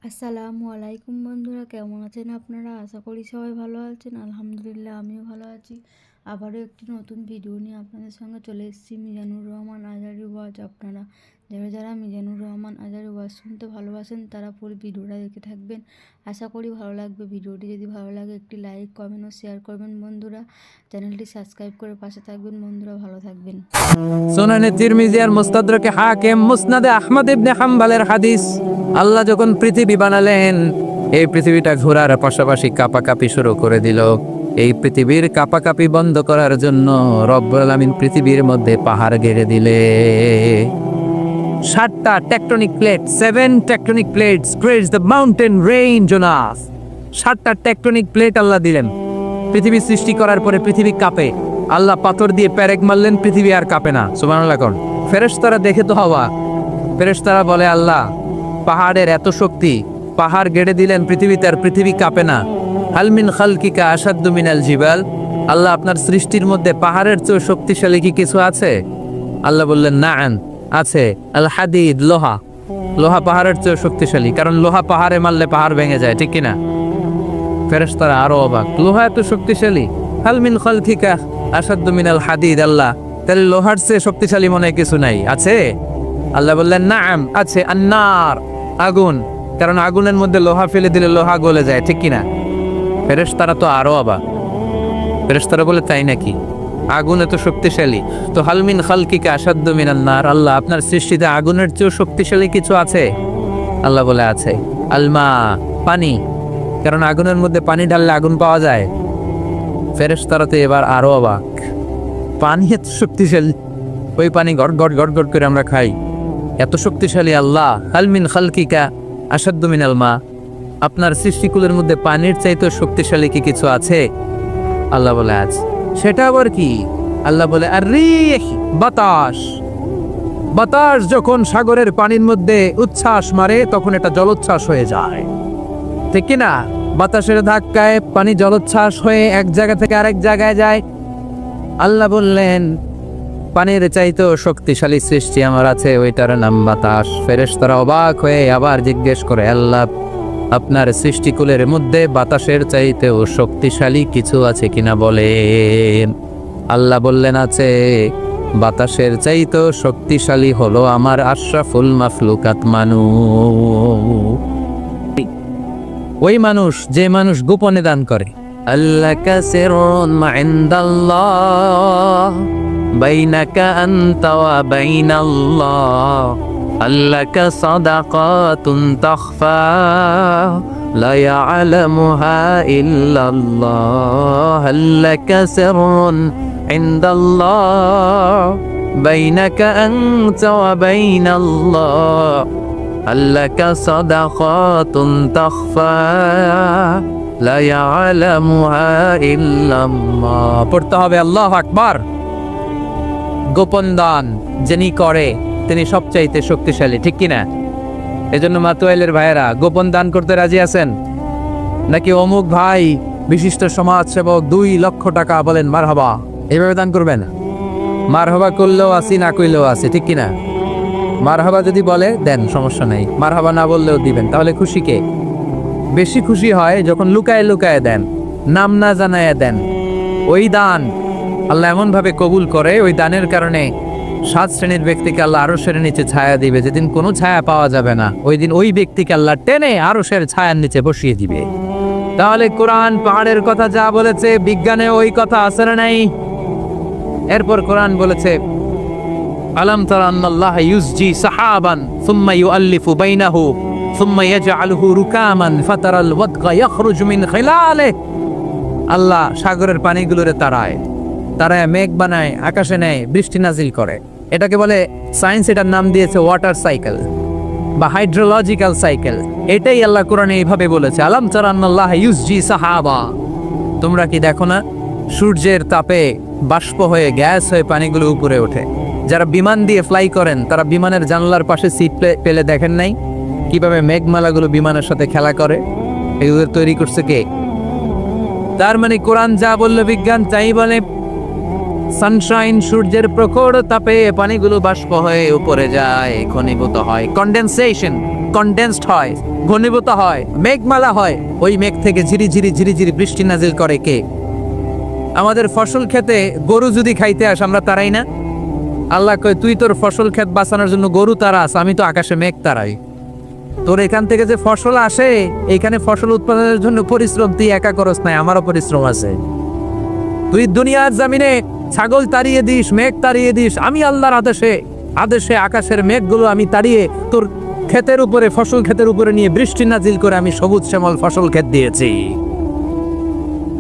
আসসালামু আলাইকুম বন্ধুরা, কেমন আছেন আপনারা? আশা করি সবাই ভালো আছেন। আলহামদুলিল্লাহ, আমিও ভালো আছি। আবারও একটি নতুন ভিডিও নিয়ে আপনাদের সঙ্গে চলে এসেছি। মিজানুর রহমান আজারি ওয়াজ। আপনারা যারা যারা মিজানুর রহমান আজারি ওয়াজ শুনতে ভালোবাসেন তারা পুরো ভিডিওটা দেখে থাকবেন। আশা করি ভালো লাগবে। ভিডিওটি যদি ভালো লাগে একটি লাইক, কমেন্ট ও শেয়ার করবেন বন্ধুরা। চ্যানেলটি সাবস্ক্রাইব করে পাশে থাকবেন বন্ধুরা। ভালো থাকবেন। সুনানে তিরমিজি আর মুস্তাদরাকে হাকিম, মুসনাদে আহমদ ইবনে হাম্বলের হাদিস। আল্লাহ যখন পৃথিবী বানালেন, এই পৃথিবীটা ঘোরার পাশাপাশি কাঁপাকাঁপি শুরু করে দিল। এই পৃথিবীর কাঁপাকাঁপি বন্ধ করার জন্য রব্বুল আলামিন পৃথিবীর মধ্যে পাহাড় গেড়ে দিলে। 7টা tectonic plate, 7 tectonic plates creates the mountain range on earth. 7টা টেকটনিক প্লেট আল্লাহ দিলেন। পৃথিবী সৃষ্টি করার পরে পৃথিবী কাঁপে। আল্লাহ পাথর দিয়ে পেরেক মারলেন, পৃথিবী আর কাঁপে না। সুবহানাল্লাহ কোন ফেরেশতারা দেখে তো হওয়া। ফেরেশতারা বলে, আল্লাহ পাহাড়ের এত শক্তি, পাহাড় গেড়ে দিলেন পৃথিবীতে, আর পৃথিবী কাঁপে না। হাল মিন খালকিকা আশাদ্দু মিনাল জিবাল। আল্লাহ আপনার সৃষ্টির মধ্যে পাহাড়ের চেয়ে শক্তিশালী কি কিছু আছে? আল্লাহ বললেন, নাআম, আছে। আল হাদিদ, লোহা। লোহা পাহাড়ের চেয়ে শক্তিশালী, কারণ লোহা পাহাড়ে মারলে পাহাড় ভেঙে যায়, ঠিক কিনা? ফেরেশতারা আরো অবাক, লোহা এত শক্তিশালী? হাল মিন খালকিকা আশাদ্দু মিনাল হাদিদ। আল্লাহ, তাহলে লোহার চেয়ে শক্তিশালী মনে হয় কিছু নাই, আছে? আল্লাহ বললেন, নাআম, আছে। আন্নার, আগুন, কারণ আগুনের মধ্যে লোহা ফেলে দিলে লোহা গলে যায়, ঠিক কিনা? ফেরেশতারা তো আরো অবাক। ফেরেশতারা বলে, তাই নাকি? আগুন এত শক্তিশালী, তো হাল মিন খালকিকা আশাদ্দু মিনান নার। আল্লাহ, আপনার সৃষ্টিতে আগুনের চেয়েও শক্তিশালী কিছু আছে? আল্লাহ বলে, আছে। আলমা, পানি, কারণ আগুনের মধ্যে পানি ঢাললে আগুন পাওয়া যায়। ফেরেশতারা তো এবার আরো অবাক, পানি এত শক্তিশালী, ওই পানি গড় গড় গড় গড় করে আমরা খাই, এত শক্তিশালী আল্লাহ। হাল মিন খালকিকা আশাদ্দু মিনাল মা। আপনার সৃষ্টিকুলের মধ্যে পানির চাইতে শক্তিশালী কি কিছু আছে? আল্লাহ বলে, আছে। সেটা আবার কি? আল্লাহ বলে, আর রিহ, বাতাস। বাতাস যখন সাগরের পানির মধ্যে উচ্ছ্বাস মারে তখন এটা জলোচ্ছ্বাস হয়ে যায়, ঠিক কিনা? বাতাসের ধাক্কায় পানি জলোচ্ছ্বাস হয়ে এক জায়গা থেকে আরেক জায়গায় যায়। আল্লাহ বললেন, পানির চাইতেও শক্তিশালী সৃষ্টি আমার আছে, ওইটার নাম বাতাস। ফেরেশতারা অবাক হয়ে আবার জিজ্ঞেস করে, আল্লাহ আপনার সৃষ্টিকুলের মধ্যে বাতাসের চাইতেও শক্তিশালী কিছু আছে কিনা বলেন। আল্লাহ বললেন, আছে। বাতাসের চাইতেও শক্তিশালী হলো আমার আশরাফুল মাখলুকাত মানুষ। ওই মানুষ, যে মানুষ গোপনে দান করে। আল্লাহ কাসিরুন মা ইনদাল্লাহ বাইনাকা আনতা ওয়া বাইনাল্লাহ। আল্লাহ কা সাদাকাতুন তাখফা লা ইয়ালামুহা ইল্লাল্লাহ। আল্লাহ কাসিরুন ইনদাল্লাহ বাইনাকা আনতা ওয়া বাইনাল্লাহ। আল্লাকা সাদাকাতুন তাখফা লা ইয়ালামুহা ইল্লাল্লাহ। পড়তে হবে আল্লাহু আকবার। গোপন দান যিনি করে তিনি সবচাইতে শক্তিশালী, ঠিক কিনা? এজন্য মাতুয়াইলের ভাইয়েরা, গোপন দান করতে রাজি আছেন নাকি? অমুক ভাই বিশিষ্ট সমাজসেবক 2 লক্ষ টাকা, বলেন মারহাবা, এইভাবে দান করবেন? মারহাবা করলেও আসি, না করলেও আসি, ঠিক কিনা? মারহাবা যদি বলে দেন, সমস্যা নেই। মারহাবা না বললেও দিবেন। তাহলে খুশি কে? বেশি খুশি হয় যখন লুকায় লুকায় দেন, নাম না জানায় দেন। ওই দান আল্লাহ এমন ভাবে কবুল করে, ওই দানের কারণে 7 শ্রেণীর ব্যক্তিকে আল্লাহ আরশের নিচে ছায়া দিবে। যেদিন কোনো ছায়া পাওয়া যাবে না, ওই দিন ওই ব্যক্তিকে আল্লাহ টেনে আরশের ছায়ার নিচে বসিয়ে দিবে। তাহলে কোরআন পাহাড়ের কথা যা বলেছে, বিজ্ঞানে ওই কথা আছে না নাই? এরপর কোরআন বলেছে, আলম তারা আন্নাল্লাহ ইউসজি সাহাবান সুম্মা ইউআল্লিফু বাইনাহু সুম্মা ইয়াজআলুহু রুকামান ফাতারাল ওয়াদকা ইয়াখরুজু মিন খিলালিহি। আল্লাহ সাগরের পানিগুলোরে তারায় তারায় মেঘ বানায়, আকাশে নেয়, বৃষ্টি নাজিল করে। এটাকে বলে সায়েন্স, এটার নাম দিয়েছে ওয়াটার সাইকেল বা হাইড্রোলজিক্যাল সাইকেল। এটাই আল্লাহ কোরআনে এইভাবে বলেছে, আলম তারা আন্নাল্লাহ ইউসজি সাহাবা। তোমরা কি দেখো না সূর্যের তাপে বাষ্প হয়ে, গ্যাস হয়ে পানিগুলো উপরে ওঠে? যারা বিমান দিয়ে ফ্লাই করেন তারা বিমানের জানলার পাশে সিট পেলে দেখেন নাই কিভাবে মেঘমালাগুলো বিমানের সাথে খেলা করে? এগুলো তৈরি করছে কে? তার মানে কোরআন যা বললো বিজ্ঞান তাই বলে। সানশাইন, সূর্যের প্রখর তাপে পানিগুলো বাষ্প হয়ে উপরে যায়, ঘনীভূত হয়, কন্ডেনসেশন। কনডেন্সড হয়, ঘনীভূত হয়, মেঘমালা হয়, ওই মেঘ থেকে ঝিরি ঝিরি ঝিরি ঝিরি বৃষ্টি নাজিল করে কে? আমাদের ফসল খেতে গরু যদি খাইতে আস, আমরা তারাই না? আল্লাহ কয়, তুই তোর ফসল ক্ষেত বাঁচানোর জন্য গরু তারাস, আমি তো আকাশে মেঘ তারাই। তোর এখান থেকে যে ফসল আসে, এখানে ফসল উৎপাদনের জন্য পরিশ্রম তুই একা করস নাই, আমারও পরিশ্রম আছে। তুই দুনিয়ার জমিনে ছাগল তাড়িয়ে দিস, মেঘ তাড়িয়ে দিস, আমি আল্লাহর আদেশে আদেশে আকাশের মেঘগুলো আমি তাড়িয়ে তোর ক্ষেতের উপরে, ফসল ক্ষেতের উপরে নিয়ে বৃষ্টি নাজিল করে আমি সবুজ শ্যামল ফসল ক্ষেত দিয়েছি।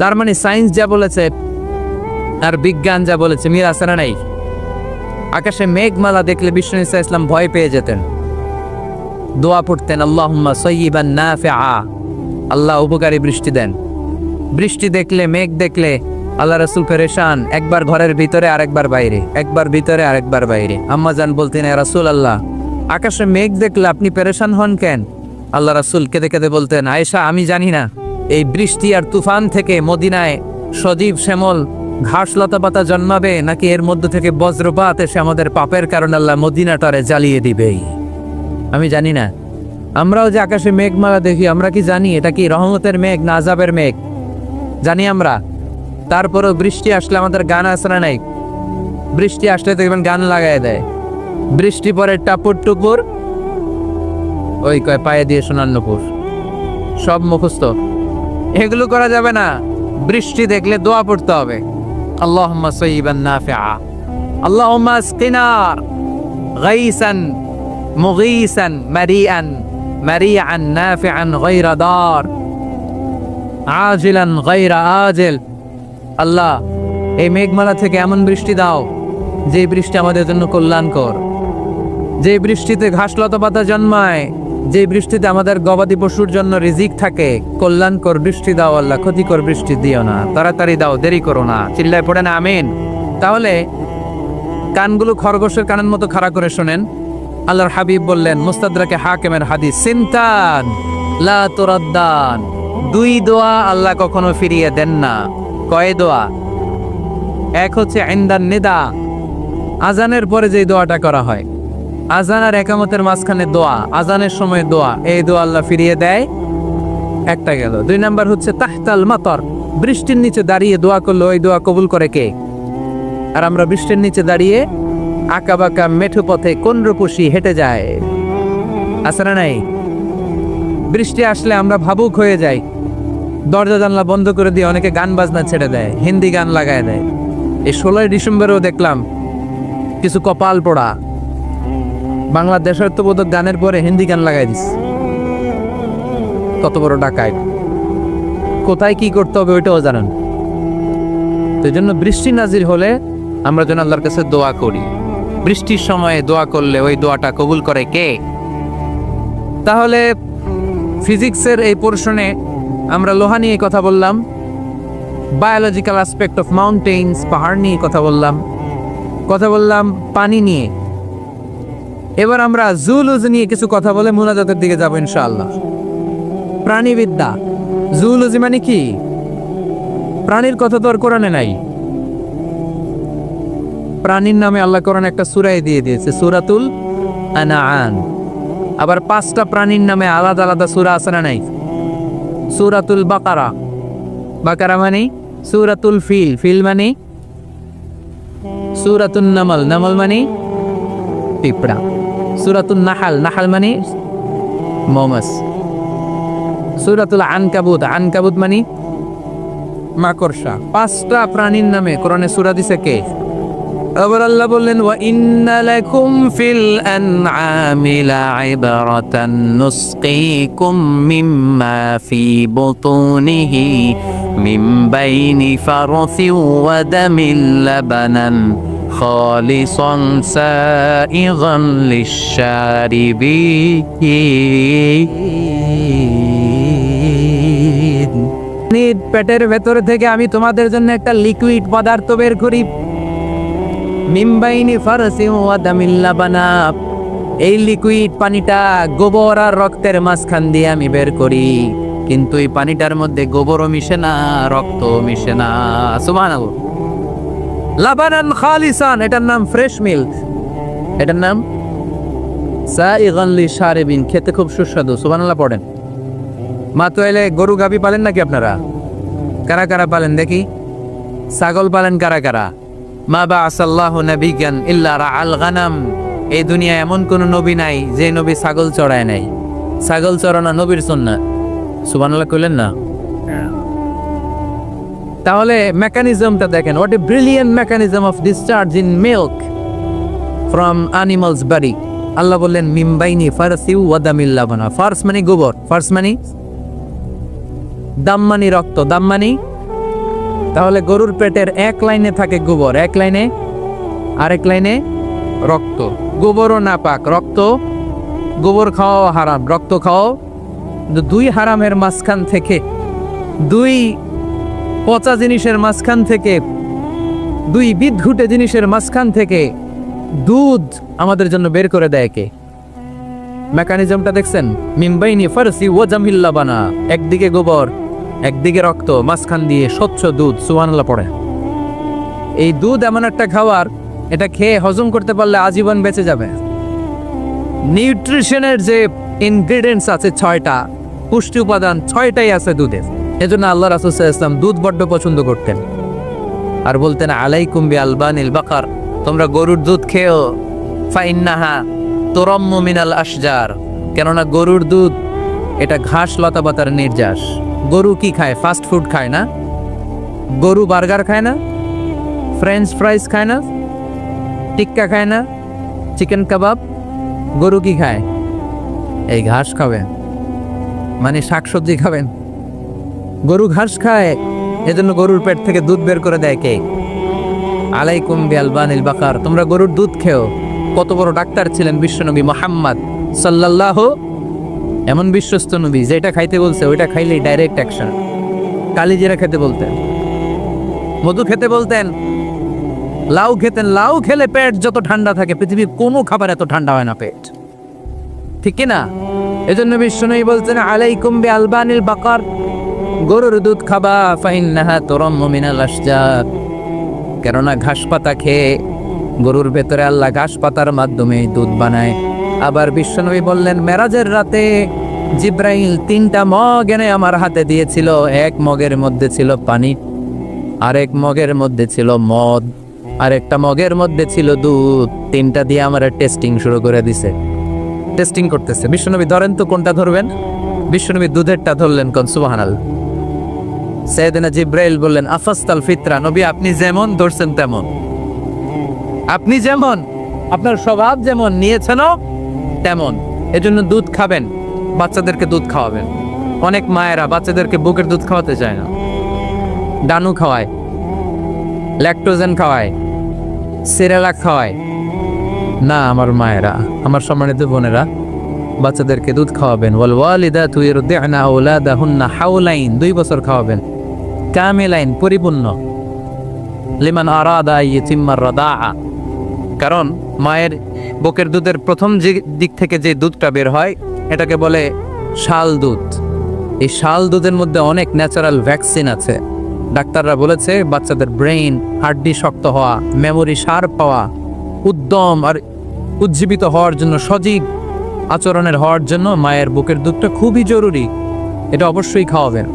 তার মানে সায়েন্স যা বলেছে আর বিজ্ঞান যা বলেছে মিল আছে না নাই? আকাশে মেঘমালা দেখলে বিষ্ণু ঈসা ইসলাম ভয় পেয়ে যেতেন, দোয়া পড়তেন, আল্লাহুম্মা সাইয়্যিবান নাফিআ, আল্লাহ উপকারী বৃষ্টি দেন। বৃষ্টি দেখলে, মেঘ দেখলে আল্লাহ রাসূল পেরেশান, একবার ঘরের ভিতরে আরেকবার বাইরে, একবার ভিতরে আরেকবার বাইরে। আম্মা জান বলতেন, ইয়া রাসূলুল্লাহ, আকাশে মেঘ দেখলে আপনি পেরেশান হন কেন? আল্লাহ রাসূল কেঁদে কেঁদে বলতেন, আয়েশা, আমি জানি না এই বৃষ্টি আর তুফান থেকে মদিনায় সজীব শ্যামল ঘাস লতা পাতা জন্মাবে, নাকি এর মধ্য থেকে বজ্রপাত এসে আমাদের পাপের কারণে আল্লাহ মদিনাটারে জ্বালিয়ে দিবেই, আমি জানি না। আমরাও যে আকাশে মেঘমালা দেখি, আমরা কি জানি এটা কি রহমতের মেঘ না আযাবের মেঘ? জানি আমরা। তারপরও বৃষ্টি আসলে আমাদের গান আছে না নাই? বৃষ্টি আসলে দেখবেন গান লাগায় দেয়, বৃষ্টি পরে টাপুর টুপুর, ওই কয় পায়ে দিয়ে সোনার নুপুর, সব মুখস্থ। এগুলো করা যাবে না। বৃষ্টি দেখলে দোয়া পড়তে হবে, আল্লাহুম্মা সাইয়্যিবান নাফিআ, আল্লাহুম্মা আসকিনা গাইসান মুগীসান মারিআন মারিআন নাফিআন গায়রা দার আজিলান গায়রা আজিল। আল্লাহ, এই মেঘমালা থেকে এমন বৃষ্টি দাও যে বৃষ্টি আমাদের জন্য কল্যাণকর, যে বৃষ্টিতে ঘাস লতা পাতা জন্মায়, যে বৃষ্টিতে আমাদের গবাদি পশুর জন্য রিজিক থাকে। কল্যাণকর বৃষ্টি দাও আল্লাহ, ক্ষতিকর বৃষ্টি দিও না, তাড়াতাড়ি দাও, দেরি করো না। চিল্লায় পড়ে না আমিন? তাহলে কানগুলো খরগোশের কানের মতো খাড়া করে শোনেন। আল্লাহর হাবিব বললেন, মুস্তাদরাকে হাকিমের হাদিস, সিনতান লা তুরাদ্দান, দুই দোয়া আল্লাহ কখনো ফিরিয়ে দেন না। কয় দোয়া? এক হচ্ছে ইনদান নিদা, আজানের পরে যে দোয়াটা করা হয়, আজান আর একামতের মাঝখানে দোয়া, আজানের সময় দোয়া, এই দোয়া আল্লাহ ফিরিয়ে দেয়, একটা গেল। দুই নাম্বার হচ্ছে তাহতাল মাতর, বৃষ্টির নিচে দাঁড়িয়ে দোয়া করলে ওই দোয়া কবুল করে কে? আর আমরা বৃষ্টির নিচে দাঁড়িয়ে আঁকা বাঁকা মেঠো পথে কোন রূপসী হেঁটে যায়, আছে না নাই? বৃষ্টি আসলে আমরা ভাবুক হয়ে যাই, দরজা জানলা বন্ধ করে দিয়ে অনেকে গান বাজনা ছেড়ে দেয়, হিন্দি গান লাগায় দেয়। এই 16 ডিসেম্বরেও দেখলাম কিছু কপাল পোড়া বাংলা দেশাত্মবোধক গানের পরে হিন্দি গান লাগাই দিস। কত বড় ডাকায়, কোথায় কি করতে হবে ওইটাও জানেন। তো এই জন্য বৃষ্টি নাজির হলে আমরা যেন আল্লাহর কাছে দোয়া করি। বৃষ্টির সময়ে দোয়া করলে ওই দোয়াটা কবুল করে কে? তাহলে ফিজিক্সের এই পোর্শনে আমরা লোহা নিয়ে কথা বললাম, বায়োলজিক্যাল অ্যাসপেক্ট অফ মাউন্টেইনস, পাহাড় নিয়ে কথা বললাম পানি নিয়ে। এবার আমরা জুলজি নিয়ে কিছু কথা বলে মুনাজাতের দিকে যাব ইনশাআল্লাহ। প্রাণীবিদ্যা, জুলজি মানে কি? প্রাণীর কথা তো আর কোরআনে নাই। প্রাণীর নামে আল্লাহ কোরআনে একটা সূরা দিয়ে দিয়েছে, সূরাতুল আনআম। আবার 5টা প্রাণীর নামে আলাদা আলাদা সূরা আছে না নাই? সূরাতুল বাকারা, বাকারা মানে সূরাতুল ফিল, ফিল মানে সূরাতুন নামল, নামল মানে পিঁপড়া, সূরাতুন নাহাল, নাহাল মানে মৌমাছি, সূরাতুল আনকাবুত, আনকাবুত মানে মাকড়সা। 5টা প্রাণীর নামে কোরআনে সূরা দিছে কে? আবার আল্লাহ বললেন, ওয়া ইন্না লাকুম ফিল আনআমি লাইবরাতান নুসকিকুম মিম্মা ফি বুতুনিহি মিন বাইনি ফারসিন ওয়া দামিন লাবানান খালিসান সাইগান লিশ-শারিবিন। পেটের ভেতর থেকে আমি তোমাদের জন্য একটা লিকুইড পদার্থ বের করি, মিম্বাইনি ফারসি ওয়া দামিল লাবানা, এই লিকুইড পানিটা গোবর আর রক্তের মাঝখান দিয়ে আমি বের করি, কিন্তু এই পানিটার মধ্যে গোবরও মিশে না, রক্তও মিশে না। সুবহানাল্লাহ। লাবানান খালিসান, এটার নাম ফ্রেশ মিল্ক, এটার নাম সাইগান লিশারিবিন, খেতে খুব সুস্বাদু। সুবহানাল্লাহ পড়েন। মা তো এলে গরু গাভী পালেন নাকি আপনারা? কারা কারা পালেন দেখি? ছাগল পালেন কারা কারা? মা বাআসাল্লাহু নাবিয়্যান ইল্লা রাআল গানাম, এই দুনিয়ায় এমন কোন নবী নাই যে নবী ছাগল চড়ায় নাই। ছাগল চড়ানো নবীর সুন্নাত। সুবহানাল্লাহ কইলেন না? তাহলে মেকানিজমটা দেখেন, what a brilliant mechanism of discharge in milk from animals body. Allah বললেন মিমবাইনি ফারসিউ ওয়া দামিল লাবানা। ফারস মানে গোবর, ফারস মানে দাম মানে রক্ত, দাম মানে, তাহলে গরুর পেটের এক লাইনে থাকে গোবর, এক লাইনে, আরেক লাইনে রক্ত। গোবরও নাপাক, রক্ত, গোবর খাওয়াও হারাম, রক্ত খাওয়াও। দুই হারামের মাঝখান থেকে, দুই পচা জিনিসের মাঝখান থেকে, দুই বিদঘুটে জিনিসের মাঝখান থেকে দুধ আমাদের জন্য বের করে দেয় কে? মেকানিজমটা দেখছেন? মিমবাইনি ফারসি ওয়া জামিল লাবানা, একদিকে গোবর একদিকে রক্ত, মাঝখান দিয়ে স্বচ্ছ দুধ। সুবহানাল্লাহ পড়ে। এই দুধ এমন একটা খাবার, এটা খেয়ে হজম করতে পারলে আজীবন বেঁচে যাবে। নিউট্রিশনের যে ইনগ্রেডিয়েন্টস আছে 6টা, পুষ্টি উপাদান 6টাই আছে দুধের। এজন্য আল্লাহ রাসূল সাল্লাল্লাহু আলাইহি ওয়াসাল্লাম দুধ বড্ড পছন্দ করতেন, আর বলতেন আলাইকুম বি আলবানিল বাকার, তোমরা গরুর দুধ খেও। ফাইন্নাহা তুরাম্মু মিনাল আশজার, কেননা গরুর দুধ এটা ঘাস লতা পাতার নির্যাস। গরু কি খায়? ফাস্ট ফুড খায় না? গরু বার্গার খায় না? ফ্রেঞ্চ ফ্রাইজ খায় না? টিক্কা খায় না? চিকেন কাবাব? গরু কি খায়? এই ঘাস খাবেন, মানে শাকসবজি খাবেন। গরু ঘাস খায়, এজন্য গরুর পেট থেকে দুধ বের করে দেয় কে? আলাইকুম বিআলবানিল বাকার, তোমরা গরুর দুধ খেও। কত বড় ডাক্তার ছিলেন বিশ্বনবী মুহাম্মদ সাল্লাল্লাহু, এমন বিশ্বস্ত নবী, যেটা খাইতে বলছে ওইটা খাইলেই ডাইরেক্ট অ্যাকশন। কালিজিরা খেতে বলতেন, মধু খেতে বলতেন, লাউ খেতেন। লাউ খেলে পেট যত ঠান্ডা থাকে, পৃথিবীর কোনো খাবার এত ঠান্ডা হয় না পেট, ঠিক কি না? এজন্য বিশ্বনবী বলছেন আলাইকুম বিআলবানিল বাকার, গরুর দুধ খাবা। ফাইন্নাহা তুরাম্মু মিনাল আশজার, কেননা ঘাস পাতা খেয়ে গরুর ভেতরে আল্লাহ ঘাস পাতার মাধ্যমে দুধ বানায়। আবার বিশ্বনবী বললেন মেরাজের রাতে জিব্রাইল 3টা মগ এনে আমার হাতে দিয়েছিল। এক মগের মধ্যে ছিল পানি, আরেক মগের মধ্যে ছিল মদ, আরেকটা মগের মধ্যে ছিল দুধ। 3টা দিয়ে আমার টেস্টিং শুরু করে দিছে, টেস্টিং করতেছে। বিশ্বনবী ধরেন তো কোনটা ধরবেন? বিশ্বনবী দুধেরটা ধরলেন। কোন? সুবহানাল্লাহ। সাইয়েদনা জিব্রাইল বললেন আফাস্তাল ফিতরা, নবী আপনি যেমন ধরছেন তেমন, আপনি যেমন, আপনার স্বভাব যেমন, নিয়েছেনও তেমন। এজন্য দুধ খাবেন, বাচ্চাদেরকে দুধ খাওয়াবেন। অনেক মায়েরা বাচ্চাদেরকে বুকের দুধ খাওয়াতে চায় না, ডানু খাওয়ায়, ল্যাকটোজেন খাওয়ায়, সিরেলাক খাওয়ায় না। আমার মায়েরা, আমার সম্মানিত বোনেরা, বাচ্চাদেরকে দুধ খাওয়াবেন। ওয়াল ওয়ালিদাতু ইরদি'না আওলাদাহুন্না হাওলাইন, 2 বছর খাওয়াবেন, কামিলাইন, পরিপূর্ণ। লিমান আরাদা ইয়াতিম্মার রাদাআ, কারণ মায়ের বুকের দুধের প্রথম যে দিক থেকে যে দুধটা বের হয় এটাকে বলে শাল দুধ। এই শাল দুধের মধ্যে অনেক ন্যাচারাল ভ্যাকসিন আছে। ডাক্তাররা বলেছে বাচ্চাদের ব্রেইন, হাড্ডি শক্ত হওয়া, মেমোরি শার্প হওয়া, উদ্যম আর উজ্জীবিত হওয়ার জন্য, সজীব আচরণের হওয়ার জন্য মায়ের বুকের দুধটা খুবই জরুরি। এটা অবশ্যই খাওয়াবেন।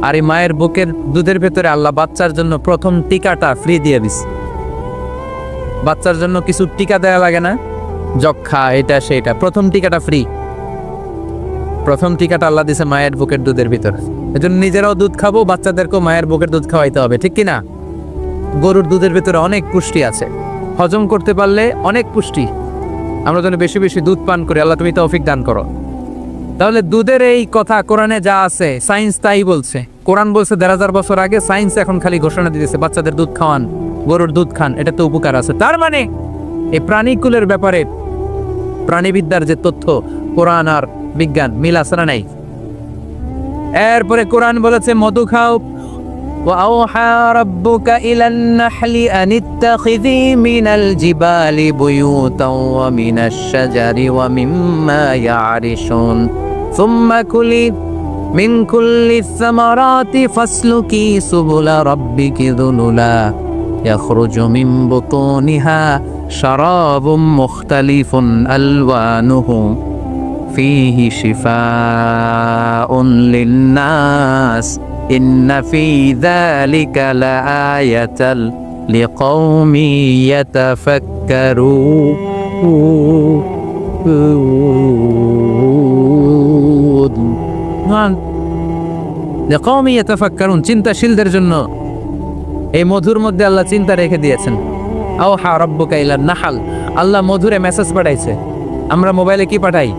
আর এই মায়ের বুকের দুধের ভেতরে আল্লাহ বাচ্চার জন্য প্রথম টিকাটা ফ্রি দিয়ে দিছে। বাচ্চার জন্য কিছু টিকা দেওয়া লাগে না, যক্ষা, এটা সেটা, প্রথম টিকাটা ফ্রি। প্রথম টিকাটা আল্লাহ দিছে মায়ের বুকের দুধের ভিতরে। এজন্য নিজেরাও দুধ খাবো, বাচ্চাদেরকেও মায়ের বুকের দুধ খাওয়াইতে হবে, ঠিক কিনা? গরুর দুধের ভিতরে অনেক পুষ্টি আছে, হজম করতে পারলে অনেক পুষ্টি। আমরা যেন বেশি বেশি দুধ পান করি, আল্লাহ তুমি তৌফিক দান করো। তাহলে দুধের এই কথা কোরআনে যা আছে, সায়েন্স তাই বলছে। কোরআন বলছে 1000 বছর আগে, সায়েন্স এখন খালি ঘোষণা দিতেছে বাচ্চাদের দুধ খাওয়ান, গরুর দুধ খান, এটা তো উপকার আছে। তার মানে এই প্রাণীকুলের ব্যাপারে প্রাণীবিদ্যার যে তথ্য, কোরআন আর বিজ্ঞান মিল আছে না নাই? এরপরে কোরআন বলেছে মধু খাও। وأوحى ربك إلى النحل أن اتخذي من الجبال بيوتا ومن الشجر ومما يعرشون ثم كلي من كل الثمرات فاسلكي سبل ربك ذللا يخرج من بطونها شراب مختلف ألوانه فيه شفاء للناس إن في ذلك لآية لقوم يتفكرون لقوم يتفكرون চিন্তাশীলদের জন্য এই মধুর মধ্যে আল্লাহ চিন্তা রেখে দিয়েছেন। আওহা রাব্বুকা ইলান নাহাল, আল্লাহ মধুরে মেসেজ পাঠাইছে। আমরা মোবাইলে কি পাঠাই?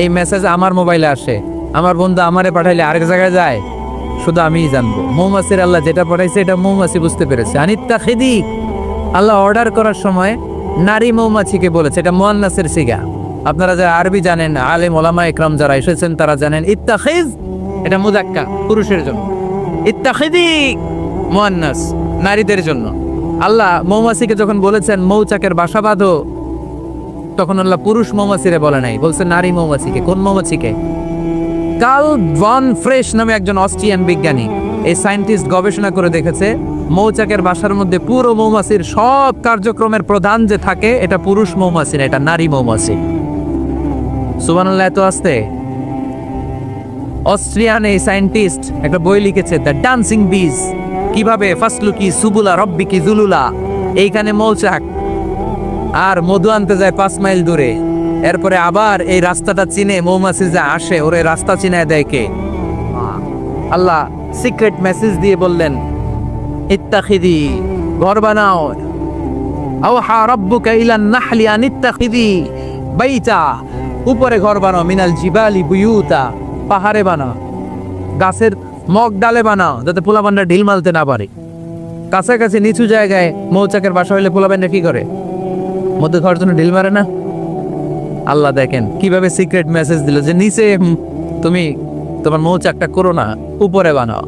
এই মেসেজ আমার মোবাইলে আসে, আমার বন্ধু আমারে পাঠাইলে আরেক জায়গায় যায়, শুধু আমিই জানবো। মৌমাছির আল্লাহ যেটা পাঠাইছে এটা মৌমাছি বুঝতে পেরেছে। আনিত্তাখিদি, আল্লাহ অর্ডার করার সময় নারী মৌমাছিকে বলেছে, এটা মুয়ান্নাসের সিগা। আপনারা যারা আরবি জানেন, আলেম ওলামা ইকরাম যারা এসেছেন তারা জানেন ইত্তাখিজ এটা মুযাক্কার, পুরুষের জন্য। ইত্তাখিদি মুয়ান্নাস, নারীদের জন্য। আল্লাহ মৌমাছিকে যখন বলেছেন মৌচাকের বাসা বাঁধো, তখন আল্লাহ পুরুষ মৌমাছিরে বলে নাই, বলছে নারী মৌমাছিকে। কোন মৌমাছিকে? কার্ল ভন ফ্রেশ নামে একজন অস্ট্রিয়ান বিজ্ঞানী, এই সায়েন্টিস্ট গবেষণা করে দেখেছে মৌচাকের বাসার মধ্যে পুরো মৌমাছির সব কার্যক্রমের প্রধান যে থাকে এটা পুরুষ মৌমাছি না, এটা নারী মৌমাছি। সুবহানাল্লাহ, এত আসতে। অস্ট্রিয়ান এই সায়েন্টিস্ট একটা বই লিখেছে, দ্য ডান্সিং বিজ, কিভাবে ফাসলুকি সুবুলা রব্বিকি জুলুলা। এইখানে মৌচাক আর মধু আনতে যায় 5 মাইল দূরে, এরপরে আবার এই রাস্তাটা চিনে মৌমাছি যা আসে ওরে রাস্তা চিনায় দেয় কে? আল্লাহ সিক্রেট মেসেজ দিয়ে বললেন ইত্তাখিদি, ঘর বানাও। আওহা রাব্বুকা ইলান নাহলি আন ইত্তাখিদি বাইতা, উপরে ঘর বানাও, মিনাল জিবালি বুয়ুতা, পাহাড়ে বানাও, গাছের মগ ডালে বানাও, যাতে পোলাপানরা ঢিল মারতে না পারে। কাছাকাছি নিচু জায়গায় মৌচাকের বাসা হইলে পোলাপানরা কি করে? মধ্যে খাওয়ার জন্য ঢিল মারে না? আল্লাহ দেখেন কিভাবে সিক্রেট মেসেজ দিল যে নিচে তুমি তোমার মৌচাকটা করো না, উপরে বানাও।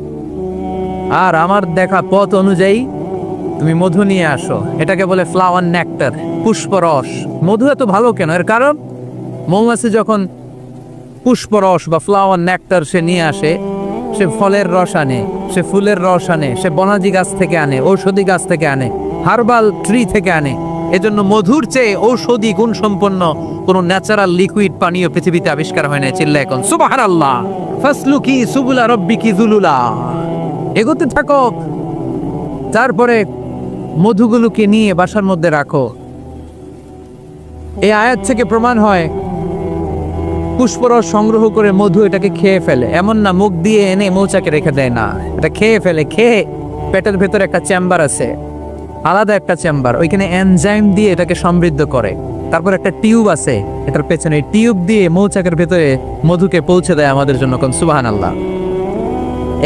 আর আমার দেখা পথ অনুযায়ী তুমি মধু নিয়ে আসো, এটাকে বলে ফ্লাওয়ার নেক্টার, পুষ্পরস। মধু এত ভালো কেন? এর কারণ মৌমাছি যখন পুষ্পরস বা ফ্লাওয়ার নেক্টার সে নিয়ে আসে, সে ফলের রস আনে, সে ফুলের রস আনে, সে বনাজি গাছ থেকে আনে, ঔষধি গাছ থেকে আনে, হার্বাল ট্রি থেকে আনে। এজন্য মধুর চেয়ে ঔষধি গুণ সম্পন্ন কোন ন্যাচারাল লিকুইড পানীয় পৃথিবীতে আবিষ্কার হয় না। চিল্লা এখন সুবহানাল্লাহ। ফাসলুকি সুবুলা রব্বিকি যুলুলা, এগোতে থাকো। তারপরে মধুগুলোকে নিয়ে বাসার মধ্যে রাখো। এই আয়াত থেকে প্রমাণ হয় পুষ্পরস সংগ্রহ করে মধু এটাকে খেয়ে ফেলে, এমন না মুখ দিয়ে এনে মৌচাকে রেখে দেয়, না, এটা খেয়ে ফেলে। খেয়ে পেটের ভেতরে একটা চেম্বার আছে, আলাদা একটা চেম্বার, ওইখানে এনজাইম দিয়ে এটাকে সমৃদ্ধ করে। তারপর একটা টিউব আছে এটার পেছনে, টিউব দিয়ে মৌচাকের ভেতরে মধুকে পৌঁছে দেয় আমাদের জন্য। কোন সুবহানাল্লাহ।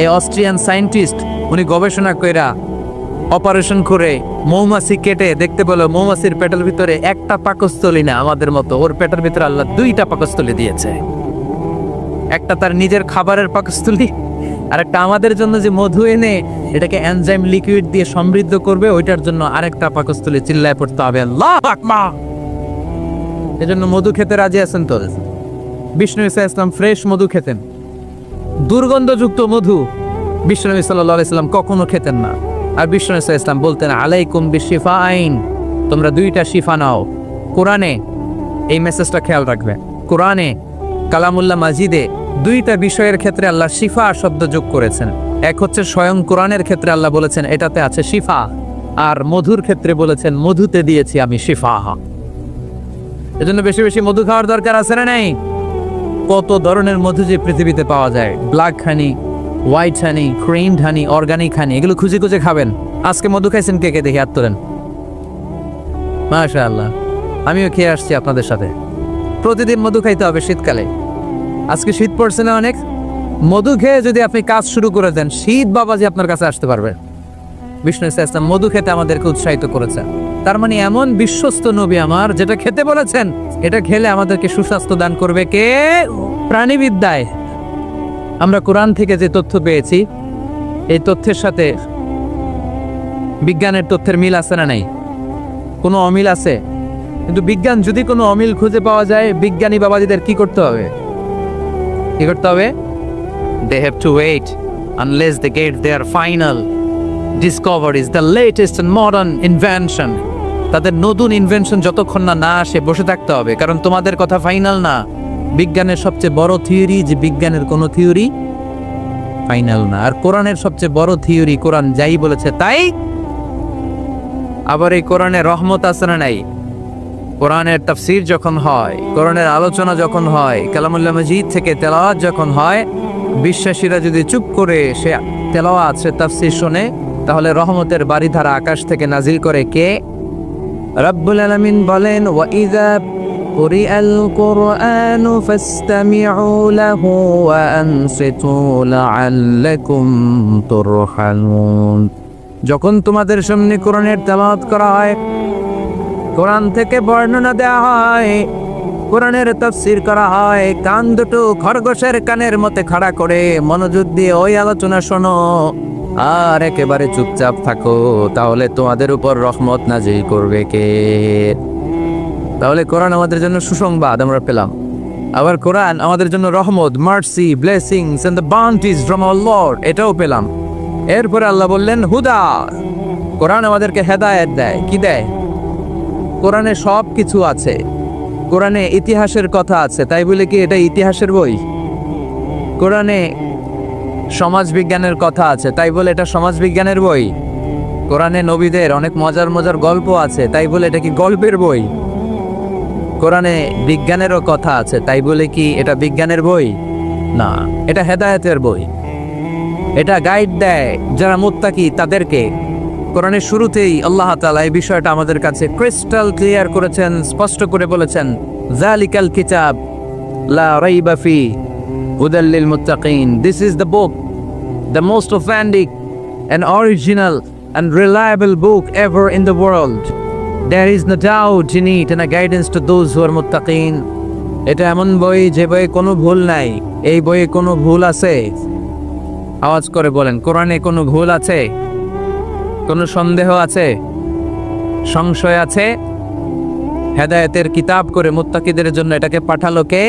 এই অস্ট্রিয়ান সায়েন্টিস্ট উনি গবেষণা কইরা অপারেশন করে মৌমাছি কেটে দেখতে পেল মৌমাছির পেটের ভিতরে একটা পাকস্থলী না আমাদের মতো, ওর পেটের ভিতরে আল্লাহ 2টা পাকস্থলী দিয়েছে। একটা তার নিজের খাবারের পাকস্থলী, আর একটা আমাদের জন্য যে মধু এনে এটাকে এনজাইম লিকুইড দিয়ে সমৃদ্ধ করবে, ওইটার জন্য আরেকটা পাকস্থলী। চিল্লায় পড়তে হবে আল্লাহু আকবার। এজন্য মধু খেতে রাজি আছেন তো? বিষ্ণু ঈসা ইসলাম ফ্রেশ মধু খেতেন, দুর্গন্ধযুক্ত মধু বিশ্বনবী সাল্লাল্লাহু আলাইহি সাল্লাম কখনো খেতেন না। আর বিষ্ণু ঈসা ইসলাম বলতেন আলাইকুম বিশিফাইন, তোমরা 2টা শিফা নাও। কোরআনে এই মেসেজটা খেয়াল রাখবে, কোরআনে কালামুল্লাহ মাজিদে 2টা বিষয়ের ক্ষেত্রে আল্লাহ শিফা শব্দ যোগ করেছেন। এক হচ্ছে স্বয়ং কোরআনের ক্ষেত্রে আল্লাহ বলেছেন এটাতে আছে শিফা, আর মধুর ক্ষেত্রে বলেছেন মধুতে দিয়েছি আমি শিফা। এজন্য বেশি বেশি মধু খাওয়ার দরকার আছে না নাই? কত ধরনের মধু যে পৃথিবীতে পাওয়া যায়, ব্ল্যাক হানি, হোয়াইট হানি, ক্রিমড হানি, অর্গানিক হানি, এগুলো খুঁজে খুঁজে খাবেন। আজকে মধু খাইছেন কে কে? দেখি হাত তোলেন। মাশাআল্লাহ, আমিও খেয়ে আসছি আপনাদের সাথে। প্রতিদিন মধু খাইতে হবে শীতকালে। আজকে শীত পড়ছে না অনেক? মধু খেয়ে যদি আপনি কাজ শুরু করে দেন, শীত বাবাজি আপনার কাছে আসতে পারবে। বিষ্ণু ঈসা ইসলাম মধু খেতে আমাদেরকে উৎসাহিত করেছেন। তার মানে এমন বিশ্বস্ত নবী আমার, যেটা খেতে বলেছেন এটা খেলে আমাদেরকে সুস্বাস্থ্য দান করবে কে? প্রাণীবিদ্যায় আমরা কোরআন থেকে যে তথ্য পেয়েছি, এই তথ্যের সাথে বিজ্ঞানের তথ্যের মিল আছে না নাই? কোনো অমিল আছে? কিন্তু বিজ্ঞান যদি কোনো অমিল খুঁজে পাওয়া যায়, বিজ্ঞানী বাবাজিদের কি করতে হবে? কি করতে হবে? They have to wait unless they get their final discoveries, the latest and modern invention, তাদের নতুন ইনভেনশন যতক্ষণ না আসে বসে থাকতে হবে, কারণ তোমাদের কথা ফাইনাল না। বিজ্ঞানের সবচেয়ে বড় থিওরি যে বিজ্ঞানের কোনো থিওরি ফাইনাল না, আর কোরআনের সবচেয়ে বড় থিওরি কোরআন যাই বলেছে তাই। আবার এই কোরআনে রহমত আছে না নাই? কোরআনের তাফসীর যখন হয়, কোরআনের আলোচনা যখন হয়, কালামুল্লাহ মাজিদ থেকে তেলাওয়াত যখন হয়, বিশ্বাসীরা যদি চুপ করে সে তেলাওয়াত সে তাফসীর শোনে, তাহলে রহমতের বারিধারা আকাশ থেকে নাজিল করে কে? রব্বুল আলামিন বলেন, ওয়া ইযা কুরিআল কুরআনু ফাসতামিউ লাহু ওয়া আনসিতু লাআল্লাকুম তুরহামুন। যখন তোমাদের সামনে কোরআনের তেলাওয়াত করা হয়, কোরআন থেকে বর্ণনা দেওয়া হয়, কোরআনের তাফসীর করা হয়, কান দুটো খরগোশের কানের মতে খাড়া করে মনোযোগ দিয়ে ওই আলোচনা শোনো আর একেবারে চুপচাপ থাকো, তাহলে তোমাদের উপর রহমত নাজিল করবে কে? তাহলে কোরআন আমাদের জন্য সুসংবাদ আমরা পেলাম। আবার কোরআন আমাদের জন্য রহমত, mercy, blessings and the bounties from our Lord, এটাও পেলাম। এরপরে আল্লাহ বললেন হুদা, কোরআন আমাদেরকে হেদায়েত দেয়। কি দেয়? কোরআনে সব কিছু আছে। কোরআনে ইতিহাসের কথা আছে, তাই বলে কি এটা ইতিহাসের বই? কোরআনে সমাজ বিজ্ঞানের কথা আছে, তাই বলে এটা সমাজ বিজ্ঞানের বই? কোরআনে নবীদের অনেক মজার মজার গল্প আছে, তাই বলে এটা কি গল্পের বই? কোরআনে বিজ্ঞানেরও কথা আছে, তাই বলে কি এটা বিজ্ঞানের বই? না, এটা হেদায়েতের বই। এটা গাইড দেয় যারা মুত্তাকি তাদেরকে। কোরআনের শুরুতেই আল্লাহ তাআলা এই বিষয়টা আমাদের কাছে ক্রিস্টাল ক্লিয়ার করেছেন, স্পষ্ট করে বলেছেন, যালিকাল কিতাব লা রাইবা ফি হুদাল লিল মুত্তাকিন। This is the book, the most authentic and original and reliable book ever in the world. There is no doubt in it and a guidance to those who are muttaqin. এটা এমন বই যে বইয়ে কোনো ভুল নাই। এই বইয়ে কোনো ভুল আছে? আওয়াজ করে বলেন, কোরআনে কোনো ভুল আছে? কোনো সন্দেহ আছে? সংশয় আছে? হেদায়েতের কিতাব করে মুত্তাকিদের জন্য এটাকে পাঠালো কে?